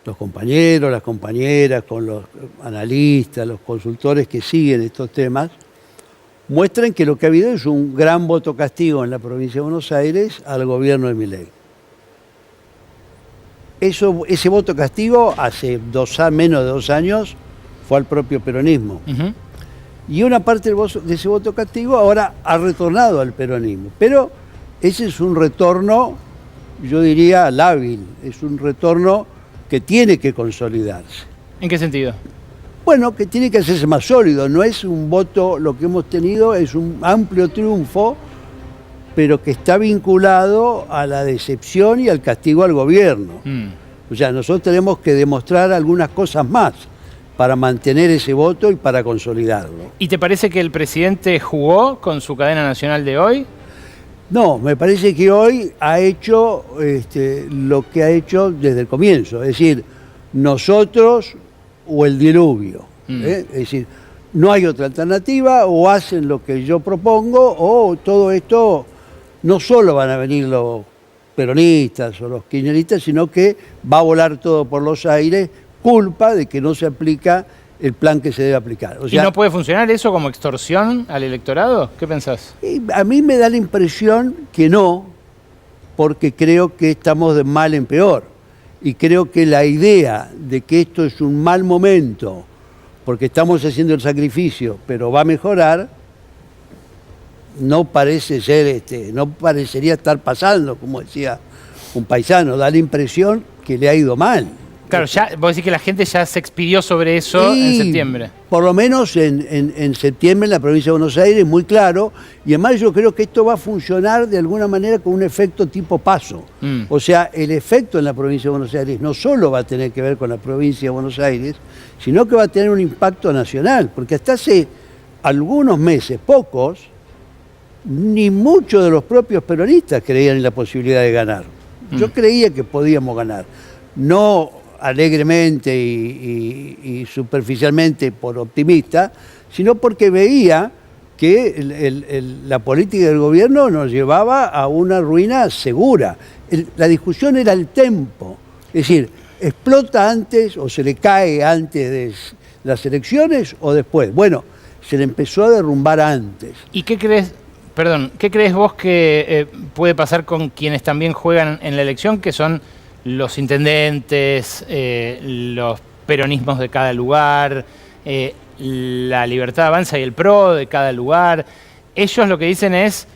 los compañeros, las compañeras, con los analistas, los consultores que siguen estos temas, muestran que lo que ha habido es un gran voto castigo en la provincia de Buenos Aires al gobierno de Milei. Ese voto castigo hace menos de 2 años fue al propio peronismo. Uh-huh. Y una parte de ese voto castigo ahora ha retornado al peronismo. Pero ese es un retorno, yo diría, lábil. Es un retorno que tiene que consolidarse. ¿En qué sentido? Bueno, que tiene que hacerse más sólido, no es un voto, lo que hemos tenido es un amplio triunfo, pero que está vinculado a la decepción y al castigo al gobierno. O sea, nosotros tenemos que demostrar algunas cosas más para mantener ese voto y para consolidarlo. ¿Y te parece que el presidente jugó con su cadena nacional de hoy? No, me parece que hoy ha hecho lo que ha hecho desde el comienzo, es decir, nosotros o el diluvio. Es decir, no hay otra alternativa, o hacen lo que yo propongo, o todo esto no solo van a venir los peronistas o los kirchneristas, sino que va a volar todo por los aires, culpa de que no se aplica el plan que se debe aplicar. O sea, ¿y no puede funcionar eso como extorsión al electorado? ¿Qué pensás? a mí me da la impresión que no, porque creo que estamos de mal en peor. Y creo que la idea de que esto es un mal momento, porque estamos haciendo el sacrificio, pero va a mejorar, no parece ser, no parecería estar pasando, como decía un paisano, da la impresión que le ha ido mal. Claro, ya, vos decís que la gente ya se expidió sobre eso en septiembre. Por lo menos en septiembre en la provincia de Buenos Aires, muy claro, y además yo creo que esto va a funcionar de alguna manera con un efecto tipo paso. O sea, el efecto en la provincia de Buenos Aires no solo va a tener que ver con la provincia de Buenos Aires, sino que va a tener un impacto nacional, porque hasta hace algunos meses, pocos, ni muchos de los propios peronistas creían en la posibilidad de ganar. Yo creía que podíamos ganar. No alegremente y superficialmente por optimista, sino porque veía que la política del gobierno nos llevaba a una ruina segura. La discusión era el tempo, es decir, explota antes o se le cae antes de las elecciones o después. Bueno, se le empezó a derrumbar antes. ¿Y qué crees? Perdón, ¿qué crees vos que puede pasar con quienes también juegan en la elección, que son los intendentes, los peronismos de cada lugar, la Libertad Avanza y el PRO de cada lugar? Ellos lo que dicen es,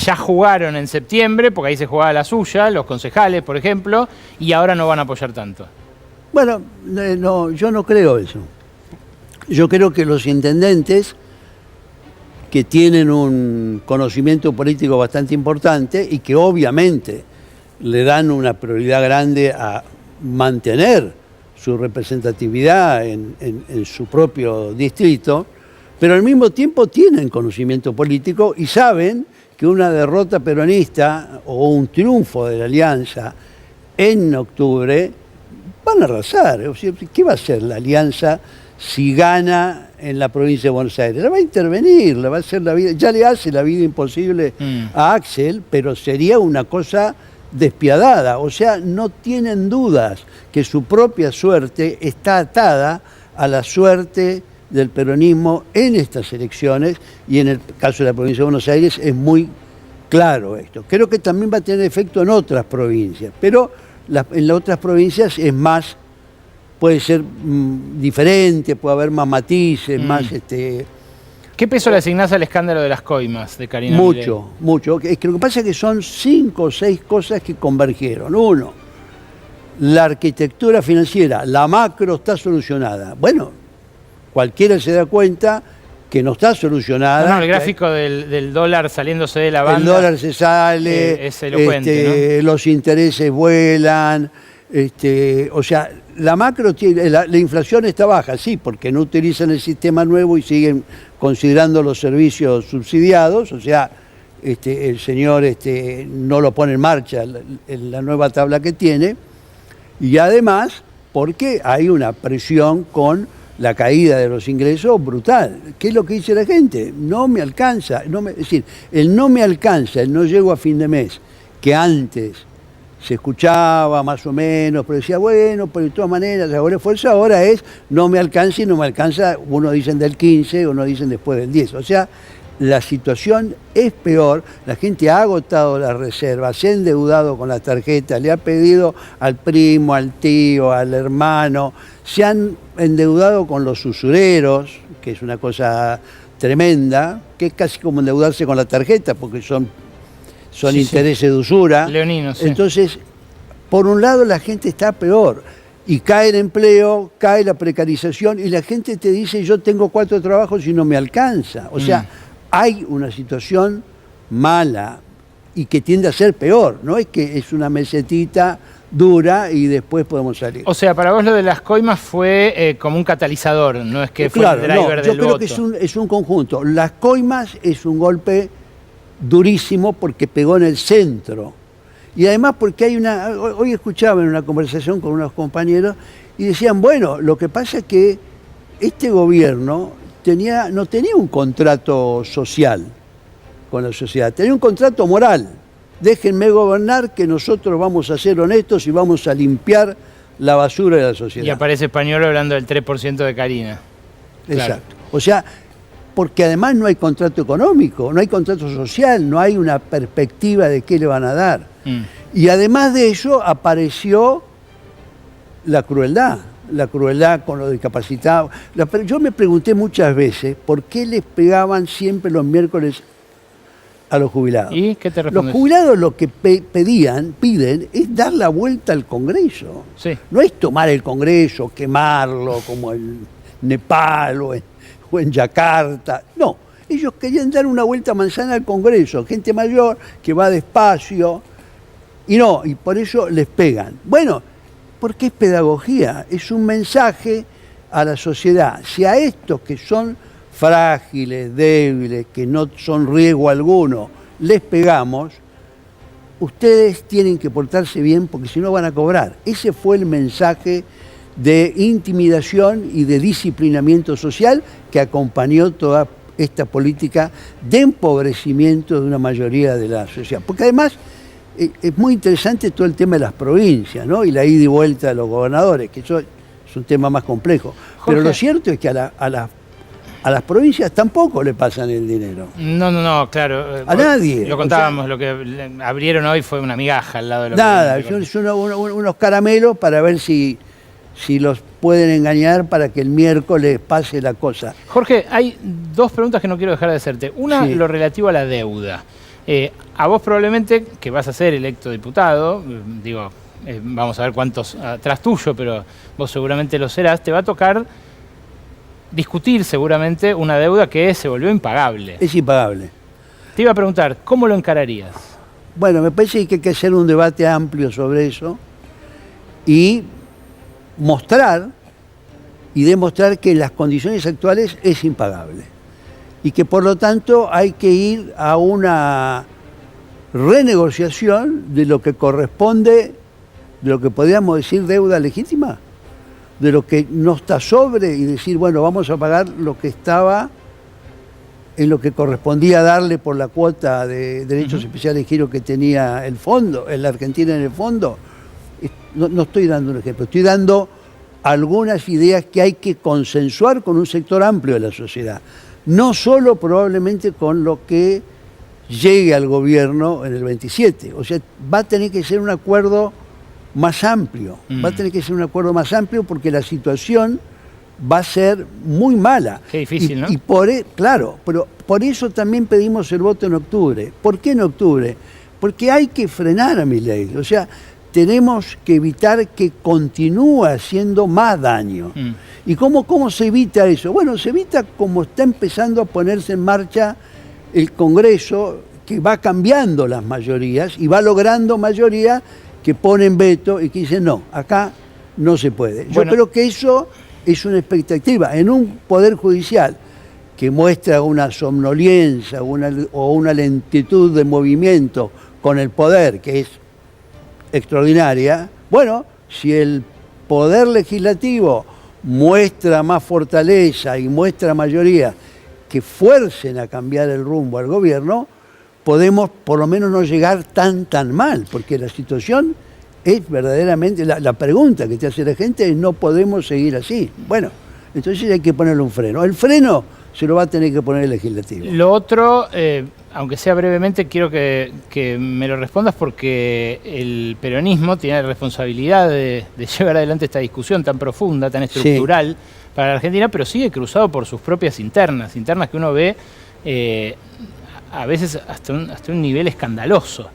ya jugaron en septiembre, porque ahí se jugaba la suya, los concejales, por ejemplo, y ahora no van a apoyar tanto. Bueno, no, yo no creo eso. Yo creo que los intendentes, que tienen un conocimiento político bastante importante y que obviamente le dan una prioridad grande a mantener su representatividad en su propio distrito, pero al mismo tiempo tienen conocimiento político y saben que una derrota peronista o un triunfo de la Alianza en octubre van a arrasar. O sea, ¿qué va a hacer la Alianza si gana en la provincia de Buenos Aires? La va a intervenir, le va a hacer la vida, ya le hace la vida imposible a Axel, pero sería una cosa despiadada. O sea, no tienen dudas que su propia suerte está atada a la suerte del peronismo en estas elecciones, y en el caso de la provincia de Buenos Aires es muy claro esto. Creo que también va a tener efecto en otras provincias, pero en las otras provincias es más, puede ser diferente, puede haber más matices, más ¿Qué peso le asignás al escándalo de las coimas de Karina Milei? Mucho. Es que lo que pasa es que son 5 o 6 cosas que convergieron. Uno, la arquitectura financiera, la macro está solucionada. Bueno, cualquiera se da cuenta que no está solucionada. No, el gráfico del dólar saliéndose de la banda. El dólar se sale, es elocuente, ¿no? Los intereses vuelan. O sea, la macro tiene, la inflación está baja, sí, porque no utilizan el sistema nuevo y siguen considerando los servicios subsidiados. O sea, el señor no lo pone en marcha en la nueva tabla que tiene. Y además, porque hay una presión con la caída de los ingresos brutal. ¿Qué es lo que dice la gente? No me alcanza. Es decir, el no me alcanza, el no llego a fin de mes, que antes se escuchaba más o menos, pero decía, bueno, pero de todas maneras, ahora esfuerzo, ahora es no me alcanza y no me alcanza, unos dicen del 15, unos dicen después del 10. O sea, la situación es peor, la gente ha agotado las reservas, se ha endeudado con la tarjeta, le ha pedido al primo, al tío, al hermano, se han endeudado con los usureros, que es una cosa tremenda, que es casi como endeudarse con la tarjeta, porque son intereses de usura. Leoninos, sí. Entonces, por un lado la gente está peor, Y cae el empleo, cae la precarización y la gente te dice yo tengo 4 trabajos y no me alcanza. O sea, hay una situación mala y que tiende a ser peor. No es que es una mesetita dura y después podemos salir. O sea, para vos lo de las coimas fue como un catalizador, no es que fue Claro, el driver no, yo del creo voto. que es un conjunto. Las coimas es un golpe durísimo porque pegó en el centro. Y además porque hay una... Hoy escuchaba en una conversación con unos compañeros y decían, bueno, lo que pasa es que este gobierno no tenía un contrato social con la sociedad, tenía un contrato moral. Déjenme gobernar que nosotros vamos a ser honestos y vamos a limpiar la basura de la sociedad. Y aparece Español hablando del 3% de Karina. Exacto. Claro. O sea, porque además no hay contrato económico, no hay contrato social, no hay una perspectiva de qué le van a dar. Y además de eso apareció la crueldad con los discapacitados. Yo me pregunté muchas veces por qué les pegaban siempre los miércoles a los jubilados. ¿Y qué te respondes? Los jubilados lo que piden es dar la vuelta al Congreso. Sí. No es tomar el Congreso, quemarlo como en Nepal o en Yakarta. No, ellos querían dar una vuelta manzana al Congreso. Gente mayor que va despacio. Y por eso les pegan. Bueno, porque es pedagogía, es un mensaje a la sociedad. Si a estos que son frágiles, débiles, que no son riesgo alguno, les pegamos, ustedes tienen que portarse bien porque si no van a cobrar. Ese fue el mensaje de intimidación y de disciplinamiento social que acompañó toda esta política de empobrecimiento de una mayoría de la sociedad. Porque además es muy interesante todo el tema de las provincias, ¿no? Y la ida y vuelta de los gobernadores, que eso es un tema más complejo. Jorge, pero lo cierto es que a las provincias tampoco le pasan el dinero. No, claro. A nadie. Lo contábamos, lo que abrieron hoy fue una migaja al lado de lo Nada, que... son unos caramelos para ver si los pueden engañar para que el miércoles pase la cosa. Jorge, hay 2 preguntas que no quiero dejar de hacerte. Una, Sí. lo relativo a la deuda. A vos probablemente, que vas a ser electo diputado, vamos a ver cuántos atrás tuyo, pero vos seguramente lo serás, te va a tocar discutir seguramente una deuda que se volvió impagable. Es impagable. Te iba a preguntar, ¿cómo lo encararías? Bueno, me parece que hay que hacer un debate amplio sobre eso y demostrar que en las condiciones actuales es impagable y que por lo tanto hay que ir a una renegociación de lo que corresponde, de lo que podríamos decir deuda legítima, de lo que no está sobre y decir, bueno, vamos a pagar lo que estaba en lo que correspondía darle por la cuota de derechos especiales de giro que tenía el fondo, en la Argentina en el fondo. No estoy dando un ejemplo, estoy dando algunas ideas que hay que consensuar con un sector amplio de la sociedad. No solo probablemente con lo que llegue al gobierno en el 27. O sea, va a tener que ser un acuerdo más amplio. Va a tener que ser un acuerdo más amplio porque la situación va a ser muy mala. Qué difícil, ¿no? Claro, pero por eso también pedimos el voto en octubre. ¿Por qué en octubre? Porque hay que frenar a Milei. O sea, tenemos que evitar que continúe haciendo más daño. ¿Y cómo se evita eso? Bueno, se evita como está empezando a ponerse en marcha el Congreso, que va cambiando las mayorías y va logrando mayorías que ponen veto y que dicen no, acá no se puede. Yo creo que eso es una expectativa. En un poder judicial que muestra una somnolencia o una lentitud de movimiento con el poder, que es extraordinaria, bueno, si el poder legislativo muestra más fortaleza y muestra mayoría que fuercen a cambiar el rumbo al gobierno, podemos por lo menos no llegar tan mal, porque la situación es verdaderamente, la pregunta que te hace la gente es no podemos seguir así. Bueno, entonces hay que ponerle un freno. El freno se lo va a tener que poner el legislativo. Lo otro, aunque sea brevemente, quiero que me lo respondas porque el peronismo tiene la responsabilidad de llevar adelante esta discusión tan profunda, tan estructural para la Argentina, pero sigue cruzado por sus propias internas que uno ve a veces hasta un nivel escandaloso.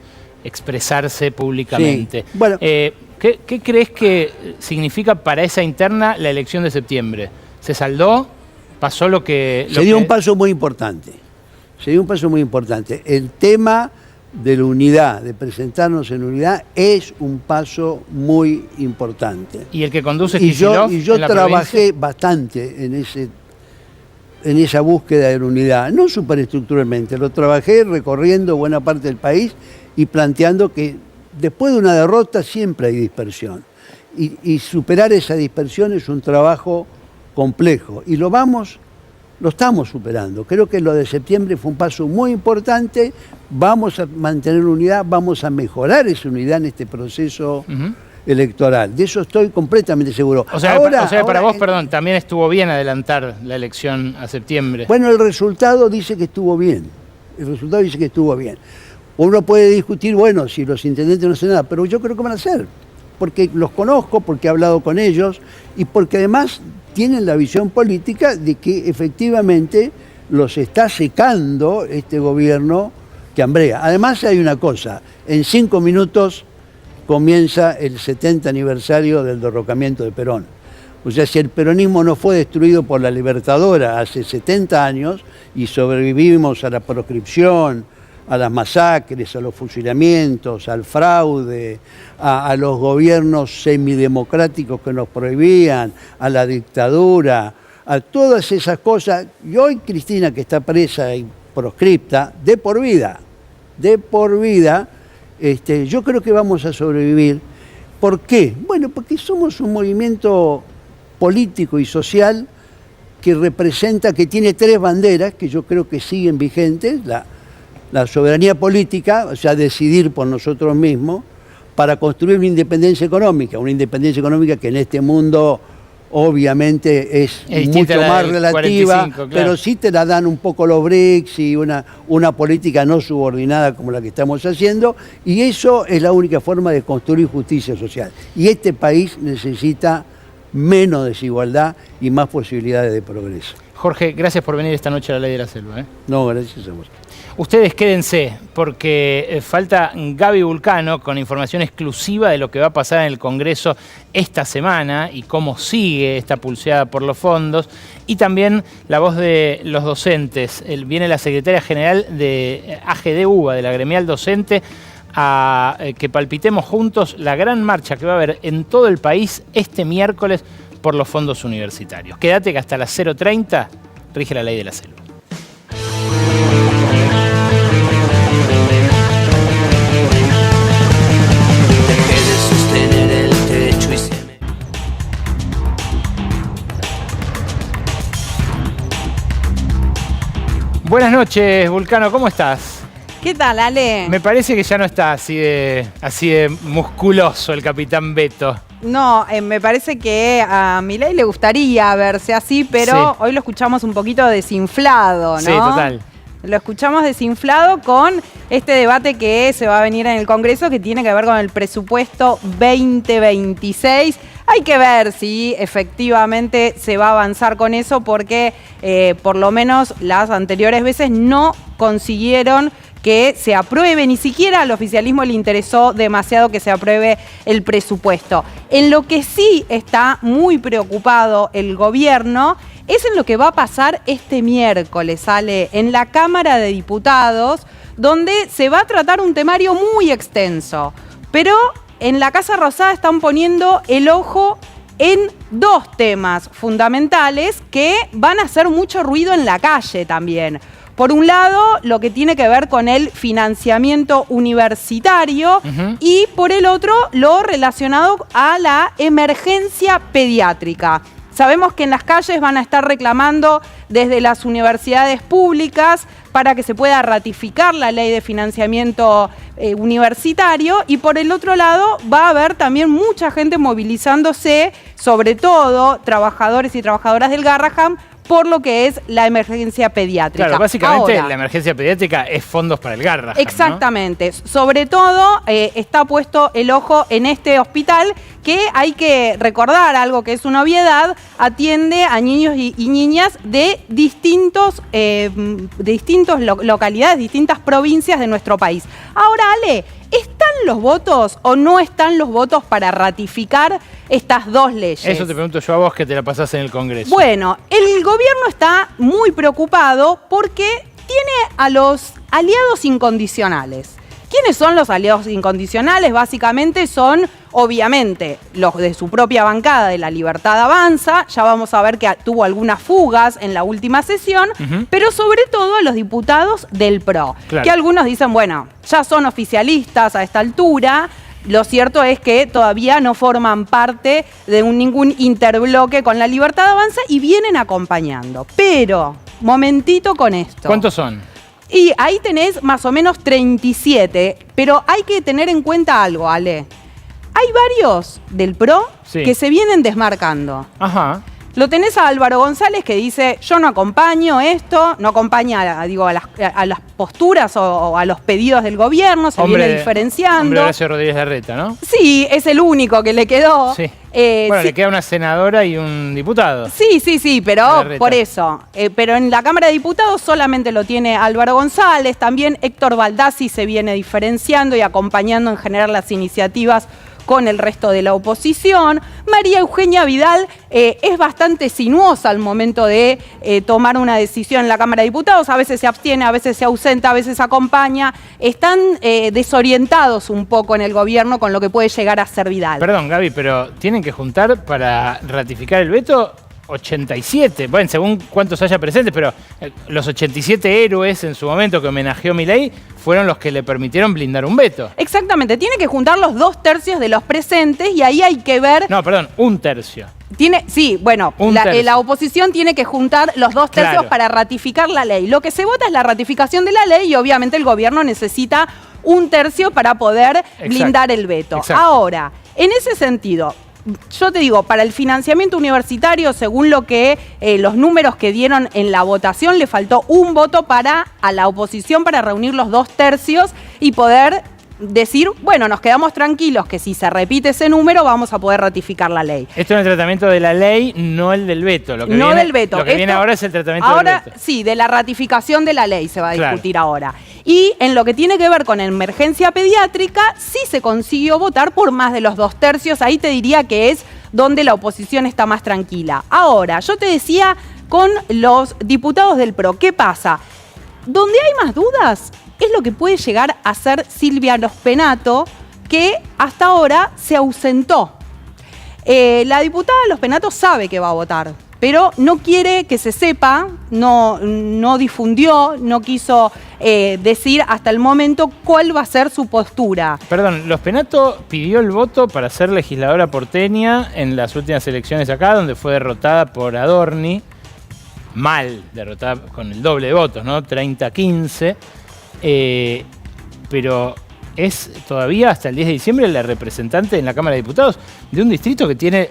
expresarse públicamente. Sí. Bueno. ¿Qué crees que significa para esa interna la elección de septiembre? ¿Se saldó? ¿Pasó lo que...? Se dio un paso muy importante. Se dio un paso muy importante. El tema de la unidad, de presentarnos en unidad, es un paso muy importante. ¿Y el que conduce Kicillof? Y yo trabajé bastante en esa búsqueda de la unidad, no superestructuralmente, lo trabajé recorriendo buena parte del país y planteando que después de una derrota siempre hay dispersión. Y superar esa dispersión es un trabajo complejo. Y lo estamos superando. Creo que lo de septiembre fue un paso muy importante. Vamos a mantener unidad, vamos a mejorar esa unidad en este proceso electoral. De eso estoy completamente seguro. O sea, para vos, perdón, también estuvo bien adelantar la elección a septiembre. Bueno, el resultado dice que estuvo bien. El resultado dice que estuvo bien. Uno puede discutir, bueno, si los intendentes no hacen nada, pero yo creo que van a hacer. Porque los conozco, porque he hablado con ellos y porque además tienen la visión política de que efectivamente los está secando este gobierno que hambrea. Además hay una cosa, en 5 minutos comienza el 70 aniversario del derrocamiento de Perón. O sea, si el peronismo no fue destruido por la Libertadora hace 70 años y sobrevivimos a la proscripción, a las masacres, a los fusilamientos, al fraude, a los gobiernos semidemocráticos que nos prohibían, a la dictadura, a todas esas cosas. Y hoy Cristina, que está presa y proscripta, de por vida, yo creo que vamos a sobrevivir. ¿Por qué? Bueno, porque somos un movimiento político y social que representa, que tiene 3 banderas que yo creo que siguen vigentes: la soberanía política, o sea, decidir por nosotros mismos, para construir una independencia económica que en este mundo obviamente es mucho más relativa, 45, claro. Pero sí te la dan un poco los BRICS y una política no subordinada como la que estamos haciendo, y eso es la única forma de construir justicia social. Y este país necesita menos desigualdad y más posibilidades de progreso. Jorge, gracias por venir esta noche a La Ley de la Selva. No, gracias a vos. Ustedes quédense, porque falta Gaby Vulcano con información exclusiva de lo que va a pasar en el Congreso esta semana y cómo sigue esta pulseada por los fondos. Y también la voz de los docentes. Viene la secretaria general de AGD-UBA, de la gremial docente, a que palpitemos juntos la gran marcha que va a haber en todo el país este miércoles por los fondos universitarios. Quédate que hasta las 0:30 rige la Ley de la Selva. Buenas noches, Vulcano, ¿cómo estás? ¿Qué tal, Ale? Me parece que ya no está así de musculoso el capitán Beto. No, me parece que a Milei le gustaría verse así, pero hoy lo escuchamos un poquito desinflado, ¿no? Sí, total. Lo escuchamos desinflado con este debate que se va a venir en el Congreso, que tiene que ver con el presupuesto 2026. Hay que ver si efectivamente se va a avanzar con eso, porque por lo menos las anteriores veces no consiguieron que se apruebe, ni siquiera al oficialismo le interesó demasiado que se apruebe el presupuesto. En lo que sí está muy preocupado el gobierno es en lo que va a pasar este miércoles, Ale, en la Cámara de Diputados, donde se va a tratar un temario muy extenso. Pero en la Casa Rosada están poniendo el ojo en 2 temas fundamentales que van a hacer mucho ruido en la calle también. Por un lado, lo que tiene que ver con el financiamiento universitario y por el otro, lo relacionado a la emergencia pediátrica. Sabemos que en las calles van a estar reclamando desde las universidades públicas para que se pueda ratificar la ley de financiamiento universitario, y por el otro lado va a haber también mucha gente movilizándose, sobre todo trabajadores y trabajadoras del Garrahan, por lo que es la emergencia pediátrica. Claro, básicamente ahora, la emergencia pediátrica es fondos para el Garrahan, exactamente, ¿no? Sobre todo está puesto el ojo en este hospital que, hay que recordar algo que es una obviedad, atiende a niños y niñas de distintas localidades, distintas provincias de nuestro país. Ahora, Ale, está los votos o no están los votos para ratificar estas dos leyes? Eso te pregunto yo a vos que te la pasás en el Congreso. Bueno, el gobierno está muy preocupado porque tiene a los aliados incondicionales. ¿Quiénes son los aliados incondicionales? Básicamente son, obviamente, los de su propia bancada de La Libertad Avanza. Ya vamos a ver que tuvo algunas fugas en la última sesión, pero sobre todo a los diputados del PRO. Claro. Que algunos dicen, bueno, ya son oficialistas a esta altura. Lo cierto es que todavía no forman parte de ningún interbloque con La Libertad Avanza y vienen acompañando. Pero, momentito con esto. ¿Cuántos son? Y ahí tenés más o menos 37, pero hay que tener en cuenta algo, Ale. Hay varios del PRO que se vienen desmarcando. Ajá. Lo tenés a Álvaro González que dice, yo no acompaño esto, no acompaña, digo, a las posturas o a los pedidos del gobierno, se viene diferenciando. Hombre Horacio Rodríguez Larreta, ¿no? Sí, es el único que le quedó. Sí. Bueno, le queda una senadora y un diputado. Sí, pero por eso. Pero en la Cámara de Diputados solamente lo tiene Álvaro González, también Héctor Baldassi se viene diferenciando y acompañando en general las iniciativas con el resto de la oposición. María Eugenia Vidal es bastante sinuosa al momento de tomar una decisión en la Cámara de Diputados. A veces se abstiene, a veces se ausenta, a veces acompaña. Están desorientados un poco en el gobierno con lo que puede llegar a ser Vidal. Perdón, Gaby, pero ¿tienen que juntar para ratificar el veto? 87, bueno, según cuántos haya presentes, pero los 87 héroes en su momento que homenajeó Milei fueron los que le permitieron blindar un veto. Exactamente, tiene que juntar los 2/3 de los presentes y ahí hay que ver... No, perdón, 1/3. Sí, bueno, la oposición tiene que juntar los 2/3 para ratificar la ley. Lo que se vota es la ratificación de la ley y obviamente el gobierno necesita 1/3 para poder blindar el veto. Ahora, en ese sentido... Yo te digo, para el financiamiento universitario, según lo que los números que dieron en la votación, le faltó un voto a la oposición para reunir los 2/3 y poder decir, bueno, nos quedamos tranquilos que si se repite ese número vamos a poder ratificar la ley. Esto es el tratamiento de la ley, no el del veto. Lo que no viene, del veto. Lo que viene ahora es el tratamiento del veto. Sí, de la ratificación de la ley se va a discutir ahora. Y en lo que tiene que ver con emergencia pediátrica, sí se consiguió votar por más de los 2/3. Ahí te diría que es donde la oposición está más tranquila. Ahora, yo te decía con los diputados del PRO, ¿qué pasa? Donde hay más dudas es lo que puede llegar a ser Silvia Lospenato, que hasta ahora se ausentó. La diputada Lospenato sabe que va a votar, pero no quiere que se sepa, no difundió, no quiso decir hasta el momento cuál va a ser su postura. Perdón, Lospenato pidió el voto para ser legisladora porteña en las últimas elecciones acá, donde fue derrotada por Adorni, mal derrotada con el doble de votos, ¿no? 30-15, pero es todavía hasta el 10 de diciembre la representante en la Cámara de Diputados de un distrito que tiene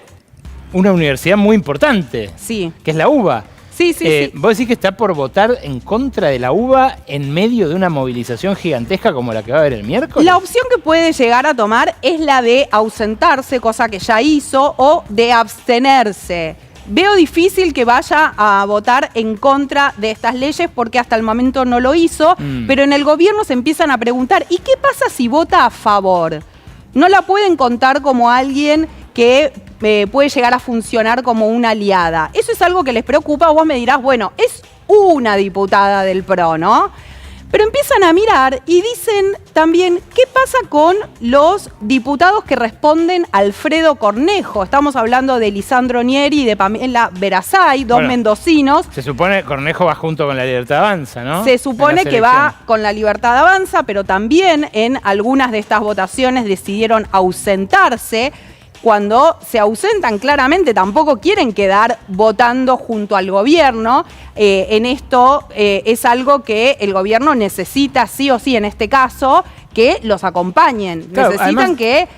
una universidad muy importante, que es la UBA. Sí. ¿Vos decís que está por votar en contra de la UBA en medio de una movilización gigantesca como la que va a haber el miércoles? La opción que puede llegar a tomar es la de ausentarse, cosa que ya hizo, o de abstenerse. Veo difícil que vaya a votar en contra de estas leyes porque hasta el momento no lo hizo, pero en el gobierno se empiezan a preguntar, ¿y qué pasa si vota a favor? No la pueden contar como alguien que puede llegar a funcionar como una aliada. Eso es algo que les preocupa. Vos me dirás, bueno, es una diputada del PRO, ¿no? Pero empiezan a mirar y dicen también, ¿qué pasa con los diputados que responden a Alfredo Cornejo? Estamos hablando de Lisandro Nieri y de Pamela Verasay, dos mendocinos. Se supone que Cornejo va junto con La Libertad Avanza, ¿no? Se supone que va con La Libertad Avanza, pero también en algunas de estas votaciones decidieron ausentarse. Cuando se ausentan claramente tampoco quieren quedar votando junto al gobierno. En esto es algo que el gobierno necesita sí o sí en este caso que los acompañen. Claro, necesitan que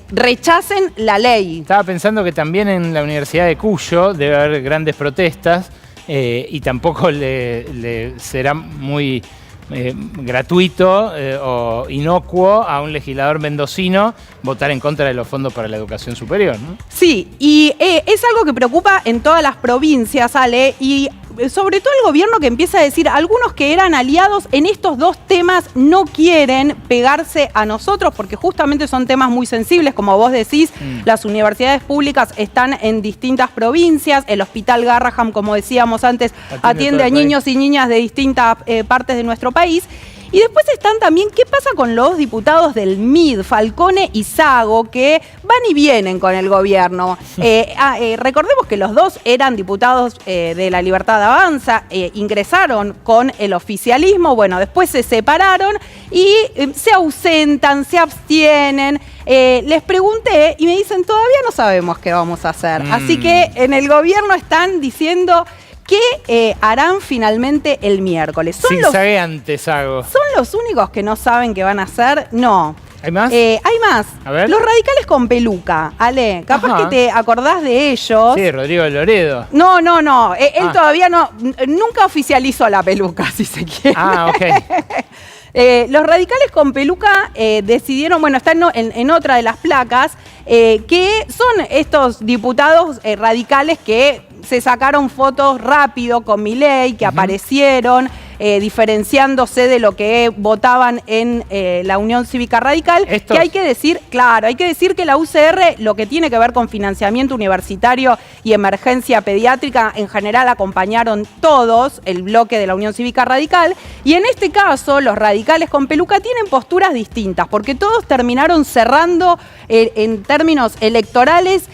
rechacen la ley. Estaba pensando que también en la Universidad de Cuyo debe haber grandes protestas y tampoco le será muy gratuito o inocuo a un legislador mendocino votar en contra de los fondos para la educación superior, ¿no? Sí, y es algo que preocupa en todas las provincias, Ale, y sobre todo el gobierno que empieza a decir, algunos que eran aliados en estos dos temas no quieren pegarse a nosotros porque justamente son temas muy sensibles, como vos decís, las universidades públicas están en distintas provincias, el Hospital Garrahan, como decíamos antes, atiende a niños y niñas de distintas partes de nuestro país. Y después están también, ¿qué pasa con los diputados del MID, Falcone y Sago, que van y vienen con el gobierno? Recordemos que los dos eran diputados de La Libertad Avanza, ingresaron con el oficialismo, bueno, después se separaron y se ausentan, se abstienen. Les pregunté y me dicen, todavía no sabemos qué vamos a hacer. Así que en el gobierno están diciendo... ¿Qué harán finalmente el miércoles? Sí, sabe antes, Sago. ¿Son los únicos que no saben qué van a hacer? No. ¿Hay más? Hay más. A ver. Los radicales con peluca. Ale, capaz que te acordás de ellos. Sí, Rodrigo Loredo. No. Él todavía nunca oficializó la peluca, si se quiere. Ok. Los radicales con peluca decidieron, bueno, están en otra de las placas, que son estos diputados radicales que se sacaron fotos rápido con Milei, que aparecieron diferenciándose de lo que votaban en la Unión Cívica Radical. Que hay que decir, claro, hay que decir que la UCR, lo que tiene que ver con financiamiento universitario y emergencia pediátrica, en general acompañaron todos el bloque de la Unión Cívica Radical. Y en este caso, los radicales con peluca tienen posturas distintas, porque todos terminaron cerrando en términos electorales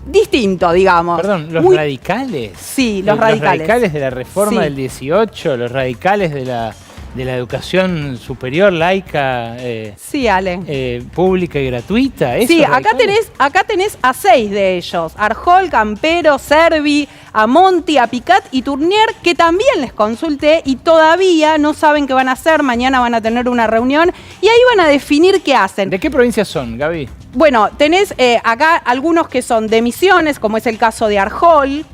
distinto, digamos. Perdón, ¿los radicales? Sí, los radicales. Los radicales de la reforma del 18, los radicales de la educación superior, laica, sí, Ale. Pública y gratuita. Sí, acá tenés a 6 de ellos. Arjol, Campero, Servi, a Monti, a Picat y Tournier, que también les consulté y todavía no saben qué van a hacer. Mañana van a tener una reunión y ahí van a definir qué hacen. ¿De qué provincias son, Gaby? Bueno, tenés acá algunos que son de Misiones, como es el caso de Arjol.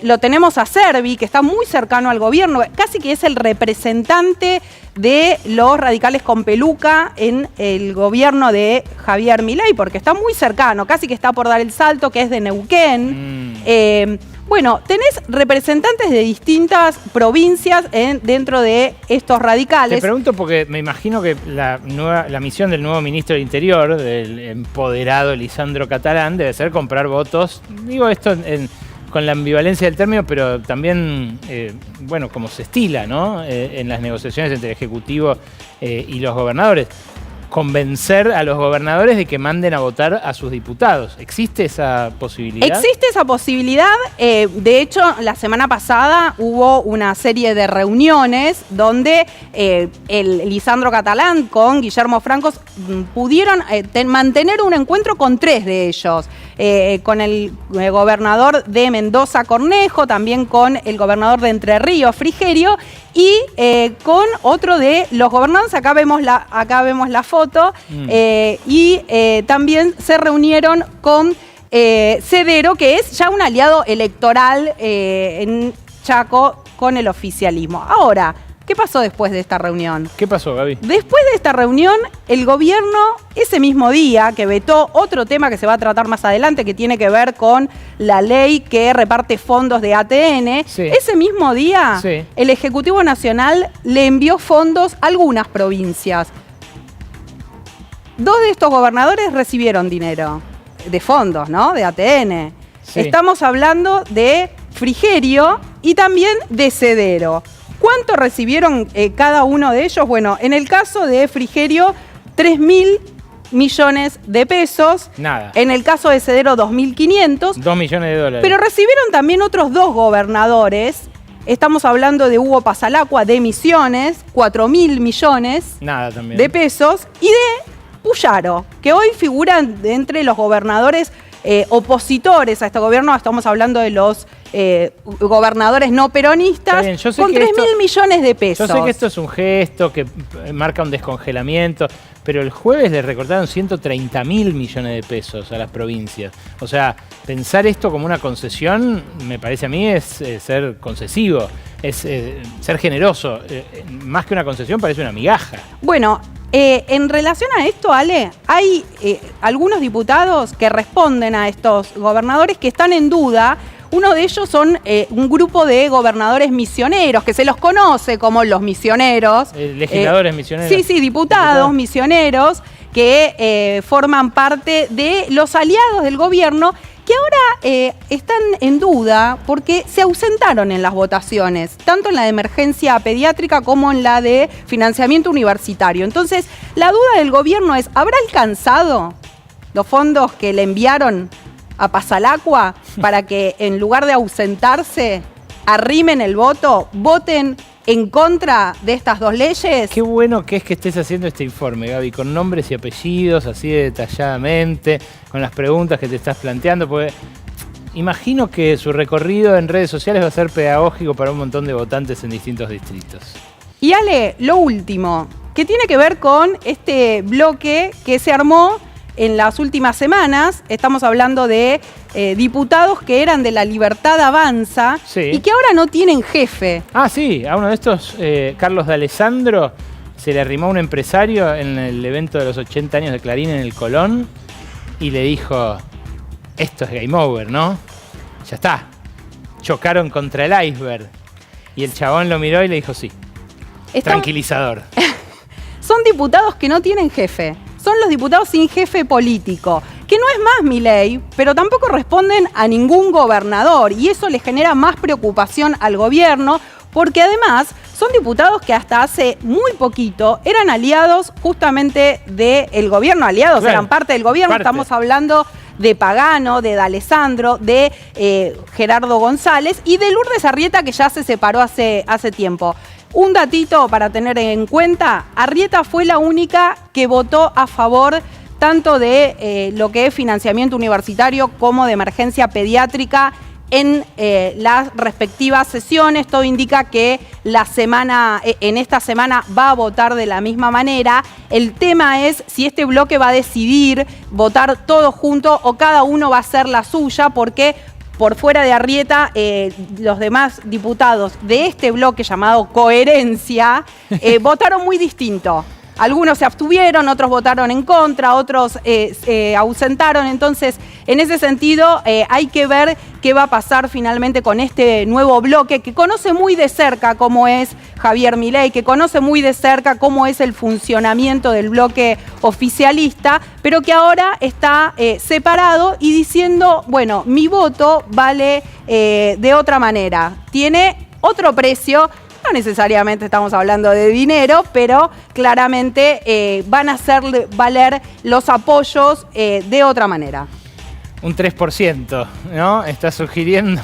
Lo tenemos a Servi, que está muy cercano al gobierno, casi que es el representante de los radicales con peluca en el gobierno de Javier Milei, porque está muy cercano, casi que está por dar el salto, que es de Neuquén. Bueno, tenés representantes de distintas provincias dentro de estos radicales. Te pregunto porque me imagino que la misión del nuevo ministro del Interior, del empoderado Lisandro Catalán, debe ser comprar votos. Digo esto con la ambivalencia del término, pero también, bueno, como se estila, ¿no? En las negociaciones entre el Ejecutivo y los gobernadores. Convencer a los gobernadores de que manden a votar a sus diputados. ¿Existe esa posibilidad? Existe esa posibilidad. De hecho, la semana pasada hubo una serie de reuniones donde el Lisandro Catalán con Guillermo Francos pudieron mantener un encuentro con 3 de ellos. Con el gobernador de Mendoza, Cornejo, también con el gobernador de Entre Ríos, Frigerio, y con otro de los gobernadores, acá vemos la foto, y también se reunieron con Cedero, que es ya un aliado electoral en Chaco con el oficialismo. Ahora, ¿qué pasó después de esta reunión? ¿Qué pasó, Gaby? Después de esta reunión, el gobierno, ese mismo día, que vetó otro tema que se va a tratar más adelante, que tiene que ver con la ley que reparte fondos de ATN, ese mismo día, el Ejecutivo Nacional le envió fondos a algunas provincias. 2 de estos gobernadores recibieron dinero de fondos, ¿no? De ATN. Estamos hablando de Frigerio y también de Cedero. ¿Cuánto recibieron cada uno de ellos? Bueno, en el caso de Frigerio, 3.000 millones de pesos. Nada. En el caso de Cedero, 2.500. 2 millones de dólares. Pero recibieron también otros 2 gobernadores. Estamos hablando de Hugo Pasalacua de Misiones, 4.000 millones de pesos. Y de Puyaro, que hoy figuran entre los gobernadores opositores a este gobierno. Estamos hablando de los gobernadores no peronistas, con 3.000 millones de pesos. Yo sé que esto es un gesto que marca un descongelamiento, pero el jueves le recortaron 130.000 millones de pesos a las provincias. O sea, pensar esto como una concesión, me parece a mí, es ser concesivo, es ser generoso. Más que una concesión, parece una migaja. Bueno, en relación a esto, Ale, hay algunos diputados que responden a estos gobernadores que están en duda. Uno de ellos son un grupo de gobernadores misioneros, que se los conoce como los misioneros. Legisladores misioneros. Sí, diputados misioneros que forman parte de los aliados del gobierno, que ahora están en duda porque se ausentaron en las votaciones, tanto en la de emergencia pediátrica como en la de financiamiento universitario. Entonces, la duda del gobierno es, ¿habrá alcanzado los fondos que le enviaron a Pasalacua para que en lugar de ausentarse, arrimen el voto, voten en contra de estas dos leyes? Qué bueno que es que estés haciendo este informe, Gaby, con nombres y apellidos, así de detalladamente, con las preguntas que te estás planteando, porque imagino que su recorrido en redes sociales va a ser pedagógico para un montón de votantes en distintos distritos. Y Ale, lo último, que tiene que ver con este bloque que se armó en las últimas semanas. Estamos hablando de diputados que eran de La Libertad Avanza, sí, y que ahora no tienen jefe. Ah, sí, a uno de estos, Carlos de Alessandro, se le arrimó un empresario en el evento de los 80 años de Clarín en el Colón y le dijo, esto es game over, ¿no? Ya está, chocaron contra el iceberg. Y el chabón lo miró y le dijo, sí, tranquilizador. Son diputados que no tienen jefe. Son los diputados sin jefe político, que no es más Milei, pero tampoco responden a ningún gobernador, y eso le genera más preocupación al gobierno, porque además son diputados que hasta hace muy poquito eran aliados justamente del gobierno, aliados, claro, eran parte del gobierno. Estamos hablando de Pagano, de D'Alessandro, de Gerardo González y de Lourdes Arrieta, que ya se separó hace tiempo. Un datito para tener en cuenta, Arrieta fue la única que votó a favor tanto de lo que es financiamiento universitario como de emergencia pediátrica en las respectivas sesiones. Todo indica que en esta semana va a votar de la misma manera. El tema es si este bloque va a decidir votar todos juntos o cada uno va a hacer la suya, porque por fuera de Arrieta, los demás diputados de este bloque llamado Coherencia votaron muy distinto. Algunos se abstuvieron, otros votaron en contra, otros ausentaron. Entonces, en ese sentido, hay que ver qué va a pasar finalmente con este nuevo bloque que conoce muy de cerca cómo es Javier Milei, que conoce muy de cerca cómo es el funcionamiento del bloque oficialista, pero que ahora está separado y diciendo, bueno, mi voto vale de otra manera, tiene otro precio. No necesariamente estamos hablando de dinero, pero claramente van a hacer valer los apoyos de otra manera. Un 3%, ¿no? Está sugiriendo.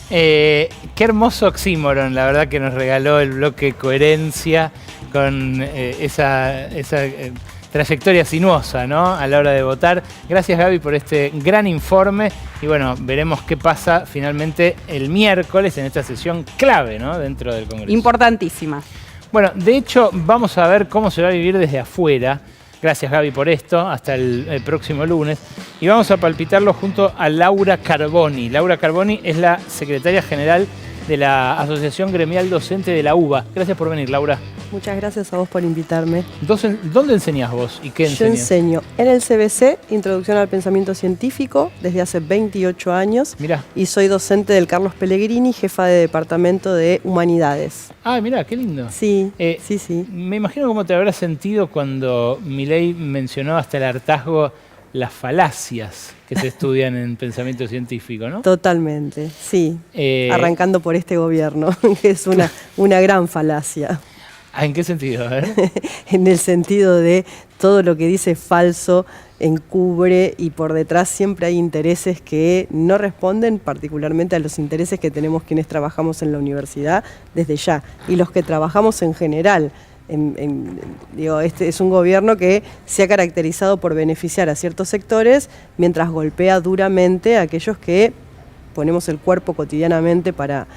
Qué hermoso oxímoron, la verdad, que nos regaló el bloque Coherencia con esa trayectoria sinuosa, ¿no?, a la hora de votar. Gracias, Gaby, por este gran informe. Y bueno, veremos qué pasa finalmente el miércoles en esta sesión clave, ¿no?, dentro del Congreso. Importantísima. Bueno, de hecho, vamos a ver cómo se va a vivir desde afuera. Gracias, Gaby, por esto. Hasta el próximo lunes. Y vamos a palpitarlo junto a Laura Carboni. Laura Carboni es la secretaria general de la Asociación Gremial Docente de la UBA. Gracias por venir, Laura. Muchas gracias a vos por invitarme. ¿Dónde enseñás vos y qué enseñás? Yo enseño en el CBC, Introducción al Pensamiento Científico, desde hace 28 años. Mirá. Y soy docente del Carlos Pellegrini, jefa de Departamento de Humanidades. Ah, mirá, qué lindo. Sí, sí. Me imagino cómo te habrás sentido cuando Milei mencionó hasta el hartazgo las falacias que se estudian en pensamiento científico, ¿no? Totalmente, sí. Arrancando por este gobierno, que es una gran falacia. ¿En qué sentido? A ver. En el sentido de todo lo que dice es falso, encubre, y por detrás siempre hay intereses que no responden particularmente a los intereses que tenemos quienes trabajamos en la universidad desde ya, y los que trabajamos en general. Este es un gobierno que se ha caracterizado por beneficiar a ciertos sectores mientras golpea duramente a aquellos que ponemos el cuerpo cotidianamente para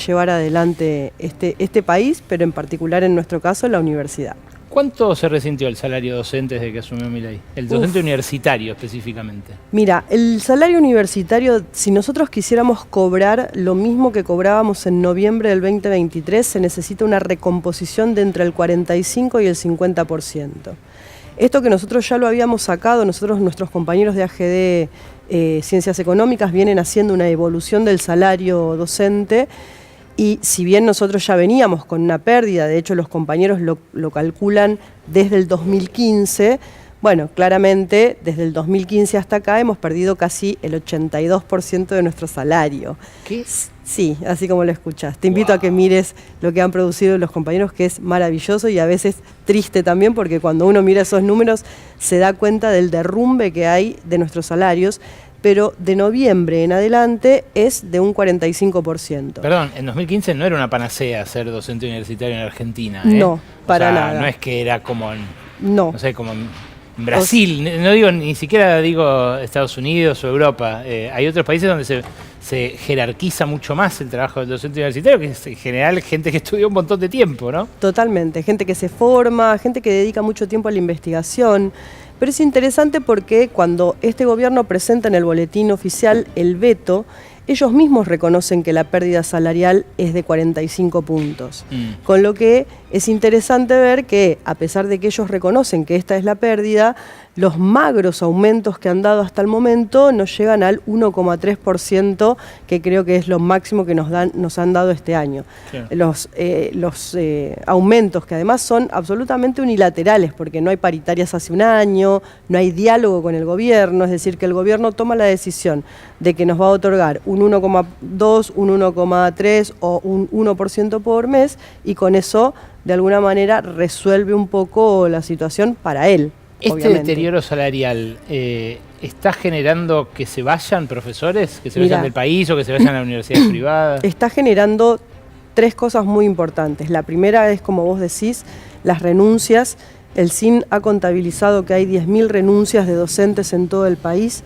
llevar adelante este país, pero en particular en nuestro caso la universidad. ¿Cuánto se resintió el salario docente desde que asumió Milei? El docente universitario específicamente. Mira, el salario universitario, si nosotros quisiéramos cobrar lo mismo que cobrábamos en noviembre del 2023, se necesita una recomposición de entre el 45 y el 50%. Esto que nosotros ya lo habíamos sacado, nuestros compañeros de AGD Ciencias Económicas vienen haciendo una evolución del salario docente, y si bien nosotros ya veníamos con una pérdida, de hecho los compañeros lo calculan desde el 2015, bueno, claramente desde el 2015 hasta acá hemos perdido casi el 82% de nuestro salario. ¿Qué? Sí, así como lo escuchás. Te invito a que mires lo que han producido los compañeros, que es maravilloso y a veces triste también, porque cuando uno mira esos números se da cuenta del derrumbe que hay de nuestros salarios, pero de noviembre en adelante es de un 45%. Perdón, en 2015 no era una panacea ser docente universitario en Argentina, ¿eh? No, para nada. No es que era como No sé, como en Brasil, no digo, ni siquiera digo Estados Unidos o Europa. Hay otros países donde se jerarquiza mucho más el trabajo del docente universitario, que es en general gente que estudió un montón de tiempo, ¿no? Totalmente, gente que se forma, gente que dedica mucho tiempo a la investigación. Pero es interesante porque cuando este gobierno presenta en el boletín oficial el veto, ellos mismos reconocen que la pérdida salarial es de 45 puntos. Con lo que es interesante ver que, a pesar de que ellos reconocen que esta es la pérdida, los magros aumentos que han dado hasta el momento no llegan al 1,3%, que creo que es lo máximo que nos han dado este año. Claro. Los aumentos, que además son absolutamente unilaterales, porque no hay paritarias hace un año, no hay diálogo con el gobierno, es decir, que el gobierno toma la decisión de que nos va a otorgar un 1,2, un 1,3 o un 1% por mes, y con eso, de alguna manera, resuelve un poco la situación para él. Este obviamente. Deterioro salarial está generando que se vayan profesores, que se vayan del país o que se vayan a las universidades privadas. Está generando tres cosas muy importantes. La primera es, como vos decís, las renuncias. El CIN ha contabilizado que hay 10.000 renuncias de docentes en todo el país,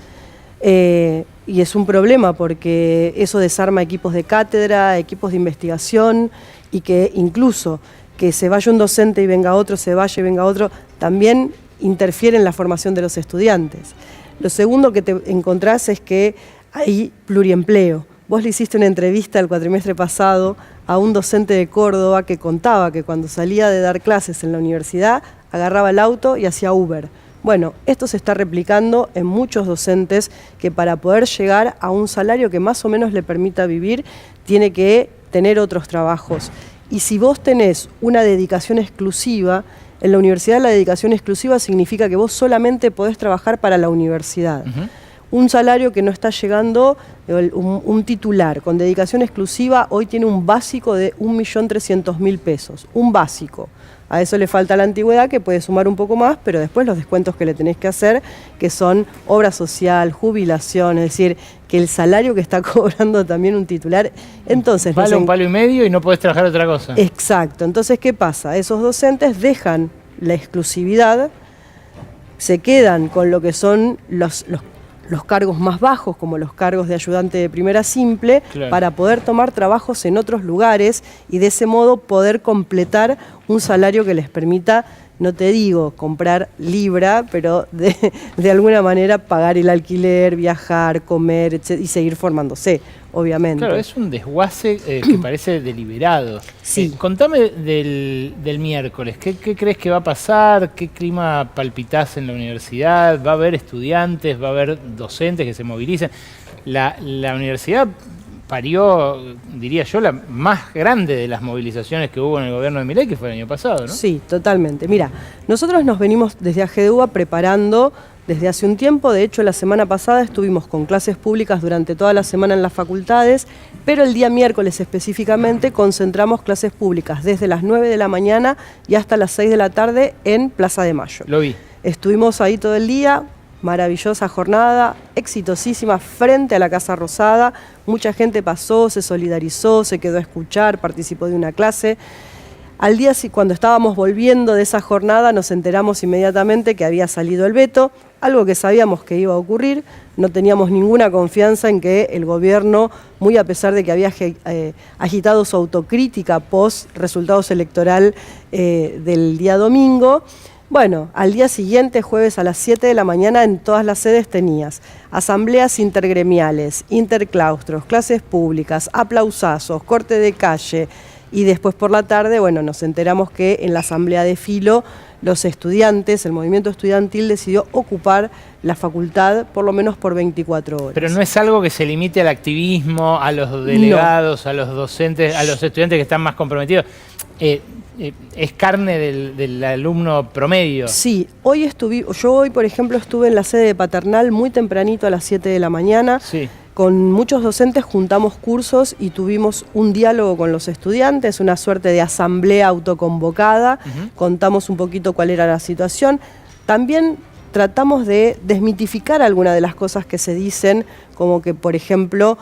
y es un problema porque eso desarma equipos de cátedra, equipos de investigación, y que incluso que se vaya un docente y venga otro, se vaya y venga otro, también interfiere en la formación de los estudiantes. Lo segundo que te encontrás es que hay pluriempleo. Vos le hiciste una entrevista el cuatrimestre pasado a un docente de Córdoba que contaba que cuando salía de dar clases en la universidad agarraba el auto y hacía Uber. Bueno, esto se está replicando en muchos docentes que para poder llegar a un salario que más o menos le permita vivir, tiene que tener otros trabajos. Y si vos tenés una dedicación exclusiva, en la universidad la dedicación exclusiva significa que vos solamente podés trabajar para la universidad. Un salario que no está llegando, un titular con dedicación exclusiva hoy tiene un básico de 1.300.000 pesos, un básico. A eso le falta la antigüedad, que puede sumar un poco más, pero después los descuentos que le tenés que hacer, que son obra social, jubilación, es decir, que el salario que está cobrando también un titular, entonces... Vale un palo y medio y no podés trabajar otra cosa. Exacto, entonces ¿qué pasa? Esos docentes dejan la exclusividad, se quedan con lo que son los cargos más bajos, como los cargos de ayudante de primera simple, claro, para poder tomar trabajos en otros lugares y de ese modo poder completar un salario que les permita, no te digo comprar libra, pero de alguna manera pagar el alquiler, viajar, comer, etc., y seguir formándose, obviamente. Claro, es un desguace que parece deliberado. Sí. Contame del miércoles, ¿qué crees que va a pasar? ¿Qué clima palpitás en la universidad? ¿Va a haber estudiantes? ¿Va a haber docentes que se movilicen? La universidad parió, diría yo, la más grande de las movilizaciones que hubo en el gobierno de Milei, que fue el año pasado, ¿no? Sí, totalmente. Mira, nosotros nos venimos desde AGDUA preparando desde hace un tiempo. De hecho, la semana pasada estuvimos con clases públicas durante toda la semana en las facultades, pero el día miércoles específicamente concentramos clases públicas desde las 9 de la mañana y hasta las 6 de la tarde en Plaza de Mayo. Lo vi. Estuvimos ahí todo el día. Maravillosa jornada, exitosísima, frente a la Casa Rosada. Mucha gente pasó, se solidarizó, se quedó a escuchar, participó de una clase. Al día, cuando estábamos volviendo de esa jornada, nos enteramos inmediatamente que había salido el veto, algo que sabíamos que iba a ocurrir. No teníamos ninguna confianza en que el gobierno, muy a pesar de que había agitado su autocrítica post resultados electoral del día domingo, bueno, al día siguiente, jueves a las 7 de la mañana, en todas las sedes tenías asambleas intergremiales, interclaustros, clases públicas, aplausazos, corte de calle, y después por la tarde, bueno, nos enteramos que en la asamblea de Filo los estudiantes, el movimiento estudiantil decidió ocupar la facultad por lo menos por 24 horas. Pero no es algo que se limite al activismo, a los delegados, a los docentes, a los estudiantes que están más comprometidos. Es carne del alumno promedio. Sí, yo hoy, por ejemplo, estuve en la sede de Paternal muy tempranito a las 7 de la mañana. Sí. Con muchos docentes juntamos cursos y tuvimos un diálogo con los estudiantes, una suerte de asamblea autoconvocada. Contamos un poquito cuál era la situación. También tratamos de desmitificar algunas de las cosas que se dicen, como que, por ejemplo,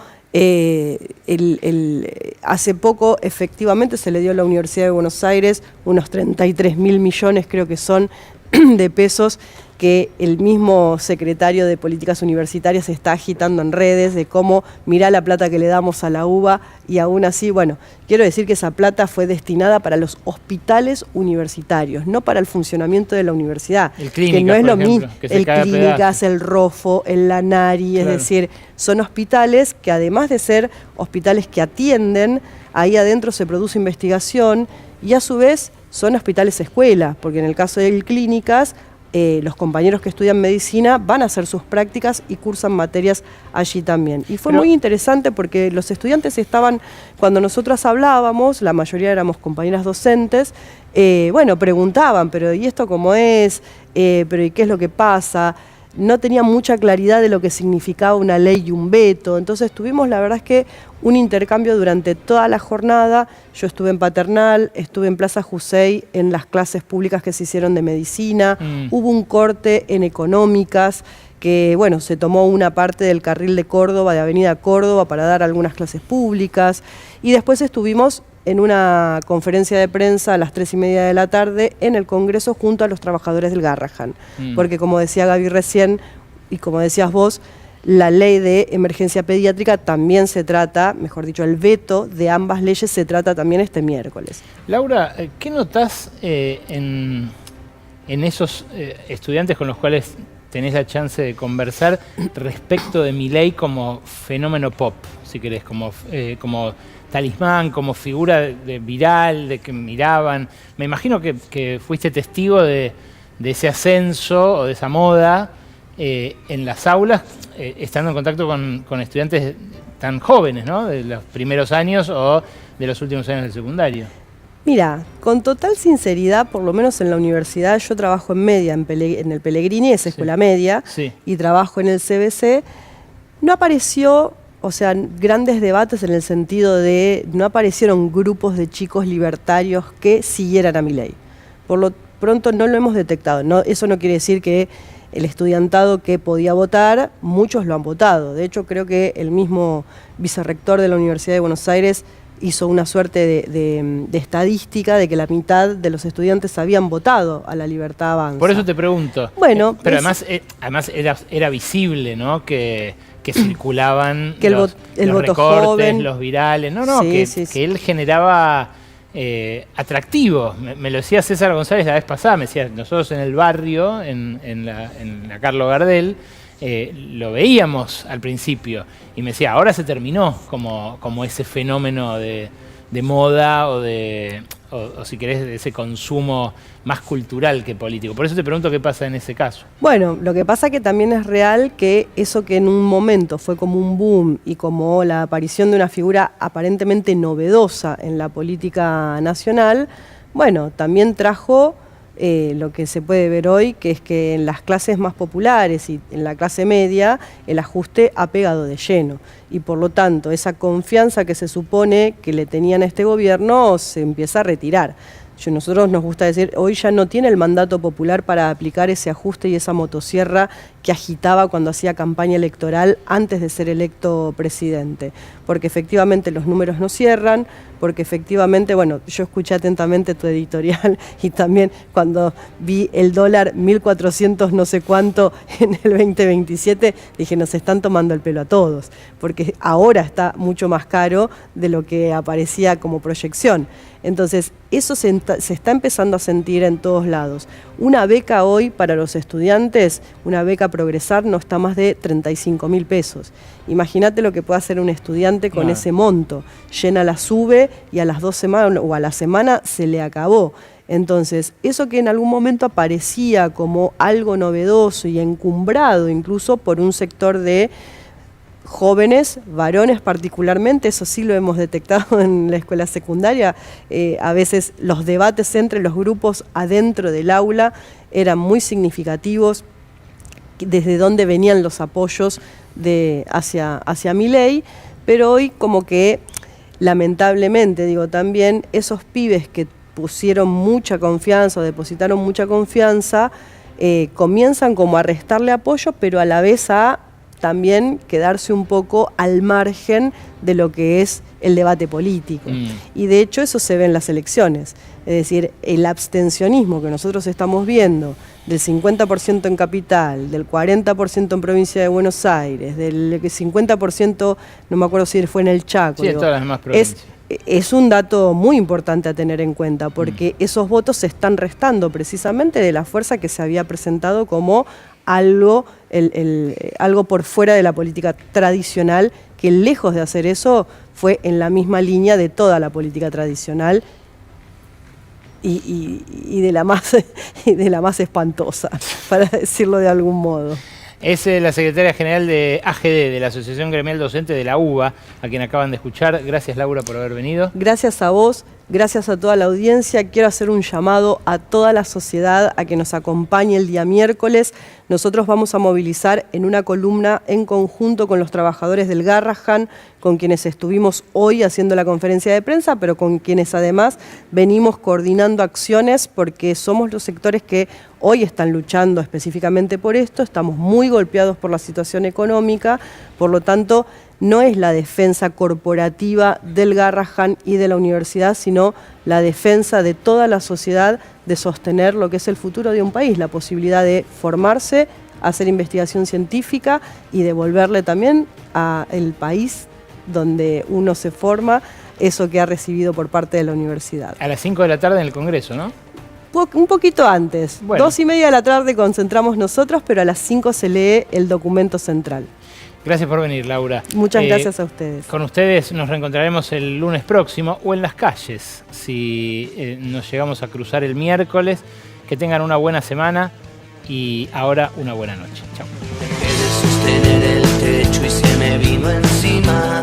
hace poco efectivamente se le dio a la Universidad de Buenos Aires unos 33.000 millones, creo que son, de pesos, que el mismo secretario de Políticas Universitarias está agitando en redes de cómo mirá la plata que le damos a la UBA, y aún así, bueno, quiero decir que esa plata fue destinada para los hospitales universitarios, no para el funcionamiento de la universidad. El Clínicas, que no es por lo ejemplo, mismo. que se El cae a Clínicas, pedazos. el ROFO, el Lanari, Claro. es decir, son hospitales que además de ser hospitales que atienden, ahí adentro se produce investigación y a su vez son hospitales escuela, porque en el caso del Clínicas, los compañeros que estudian medicina van a hacer sus prácticas y cursan materias allí también. Y fue muy interesante porque los estudiantes estaban, cuando nosotros hablábamos, la mayoría éramos compañeras docentes, preguntaban, pero ¿y esto cómo es? ¿Pero y qué es lo que pasa? No tenían mucha claridad de lo que significaba una ley y un veto. Entonces tuvimos, la verdad es que, un intercambio durante toda la jornada. Yo estuve en Paternal, estuve en Plaza Jusey en las clases públicas que se hicieron de medicina. Hubo un corte en económicas que, bueno, se tomó una parte del carril de Córdoba, de Avenida Córdoba, para dar algunas clases públicas. Y después estuvimos en una conferencia de prensa a las 3:30 de la tarde en el Congreso junto a los trabajadores del Garrahan. Porque, como decía Gaby recién, y como decías vos, la ley de emergencia pediátrica también se trata, mejor dicho, el veto de ambas leyes se trata también este miércoles. Laura, ¿qué notás en esos estudiantes con los cuales tenés la chance de conversar respecto de Milei como fenómeno pop, si querés, como talismán, como figura de viral, de que miraban? Me imagino que fuiste testigo de ese ascenso o de esa moda en las aulas, estando en contacto con estudiantes tan jóvenes, ¿no? De los primeros años o de los últimos años del secundario. Mira, con total sinceridad, por lo menos en la universidad, yo trabajo en media, en el Pellegrini, es escuela media, y trabajo en el CBC, no apareció, o sea, grandes debates en el sentido de, no aparecieron grupos de chicos libertarios que siguieran a Milei. Por lo pronto no lo hemos detectado. No, eso no quiere decir que el estudiantado que podía votar, muchos lo han votado. De hecho, creo que el mismo vicerrector de la Universidad de Buenos Aires hizo una suerte de estadística de que la mitad de los estudiantes habían votado a la Libertad Avanza. Por eso te pregunto. Bueno, pero además era visible, ¿no? Que circulaban que el los voto recortes, joven, los virales. Que él generaba atractivo. Me lo decía César González la vez pasada, me decía, nosotros en el barrio, en la Carlos Gardel, lo veíamos al principio y me decía, ahora se terminó como ese fenómeno de moda o si querés de ese consumo más cultural que político. Por eso te pregunto qué pasa en ese caso. Bueno, lo que pasa que también es real que eso que en un momento fue como un boom y como la aparición de una figura aparentemente novedosa en la política nacional, bueno, también trajo lo que se puede ver hoy, que es que en las clases más populares y en la clase media el ajuste ha pegado de lleno y por lo tanto esa confianza que se supone que le tenían a este gobierno se empieza a retirar. Nosotros nos gusta decir, hoy ya no tiene el mandato popular para aplicar ese ajuste y esa motosierra que agitaba cuando hacía campaña electoral antes de ser electo presidente. Porque efectivamente los números no cierran, porque efectivamente, bueno, yo escuché atentamente tu editorial y también cuando vi el dólar 1.400 no sé cuánto en el 2027, dije, nos están tomando el pelo a todos, porque ahora está mucho más caro de lo que aparecía como proyección. Entonces, eso se está empezando a sentir en todos lados. Una beca hoy para los estudiantes, una beca progresar no está más de 35.000 pesos. Imagínate lo que puede hacer un estudiante con ese monto. Llena la SUBE y a las 2 semanas o a la semana se le acabó. Entonces, eso que en algún momento aparecía como algo novedoso y encumbrado incluso por un sector de jóvenes, varones particularmente, eso sí lo hemos detectado en la escuela secundaria, a veces los debates entre los grupos adentro del aula eran muy significativos, desde dónde venían los apoyos hacia Milei, pero hoy como que lamentablemente, digo también, esos pibes que pusieron mucha confianza o depositaron mucha confianza, comienzan como a restarle apoyo, pero a la vez a también quedarse un poco al margen de lo que es el debate político. Y de hecho eso se ve en las elecciones. Es decir, el abstencionismo que nosotros estamos viendo del 50% en capital, del 40% en provincia de Buenos Aires, del 50%, no me acuerdo si fue en el Chaco. Sí, en todas las demás provincias. Es un dato muy importante a tener en cuenta, porque esos votos se están restando precisamente de la fuerza que se había presentado como algo por fuera de la política tradicional, que lejos de hacer eso fue en la misma línea de toda la política tradicional y de la más espantosa, para decirlo de algún modo. Es la secretaria general de AGD, de la Asociación Gremial Docente de la UBA, a quien acaban de escuchar. Gracias, Laura, por haber venido. Gracias a vos, gracias a toda la audiencia. Quiero hacer un llamado a toda la sociedad a que nos acompañe el día miércoles. Nosotros vamos a movilizar en una columna en conjunto con los trabajadores del Garrahan, con quienes estuvimos hoy haciendo la conferencia de prensa, pero con quienes además venimos coordinando acciones, porque somos los sectores que hoy están luchando específicamente por esto. Estamos muy golpeados por la situación económica, por lo tanto no es la defensa corporativa del Garrahan y de la universidad, sino la defensa de toda la sociedad de sostener lo que es el futuro de un país, la posibilidad de formarse, hacer investigación científica y devolverle también al país donde uno se forma eso que ha recibido por parte de la universidad. A las 5 de la tarde en el Congreso, ¿no? Un poquito antes. Bueno. 2:30 de la tarde concentramos nosotros, pero a las 5 se lee el documento central. Gracias por venir, Laura. Muchas gracias a ustedes. Con ustedes nos reencontraremos el lunes próximo o en las calles, si nos llegamos a cruzar el miércoles. Que tengan una buena semana y ahora una buena noche. Chao. Dejé de sostener el techo y se me vino encima.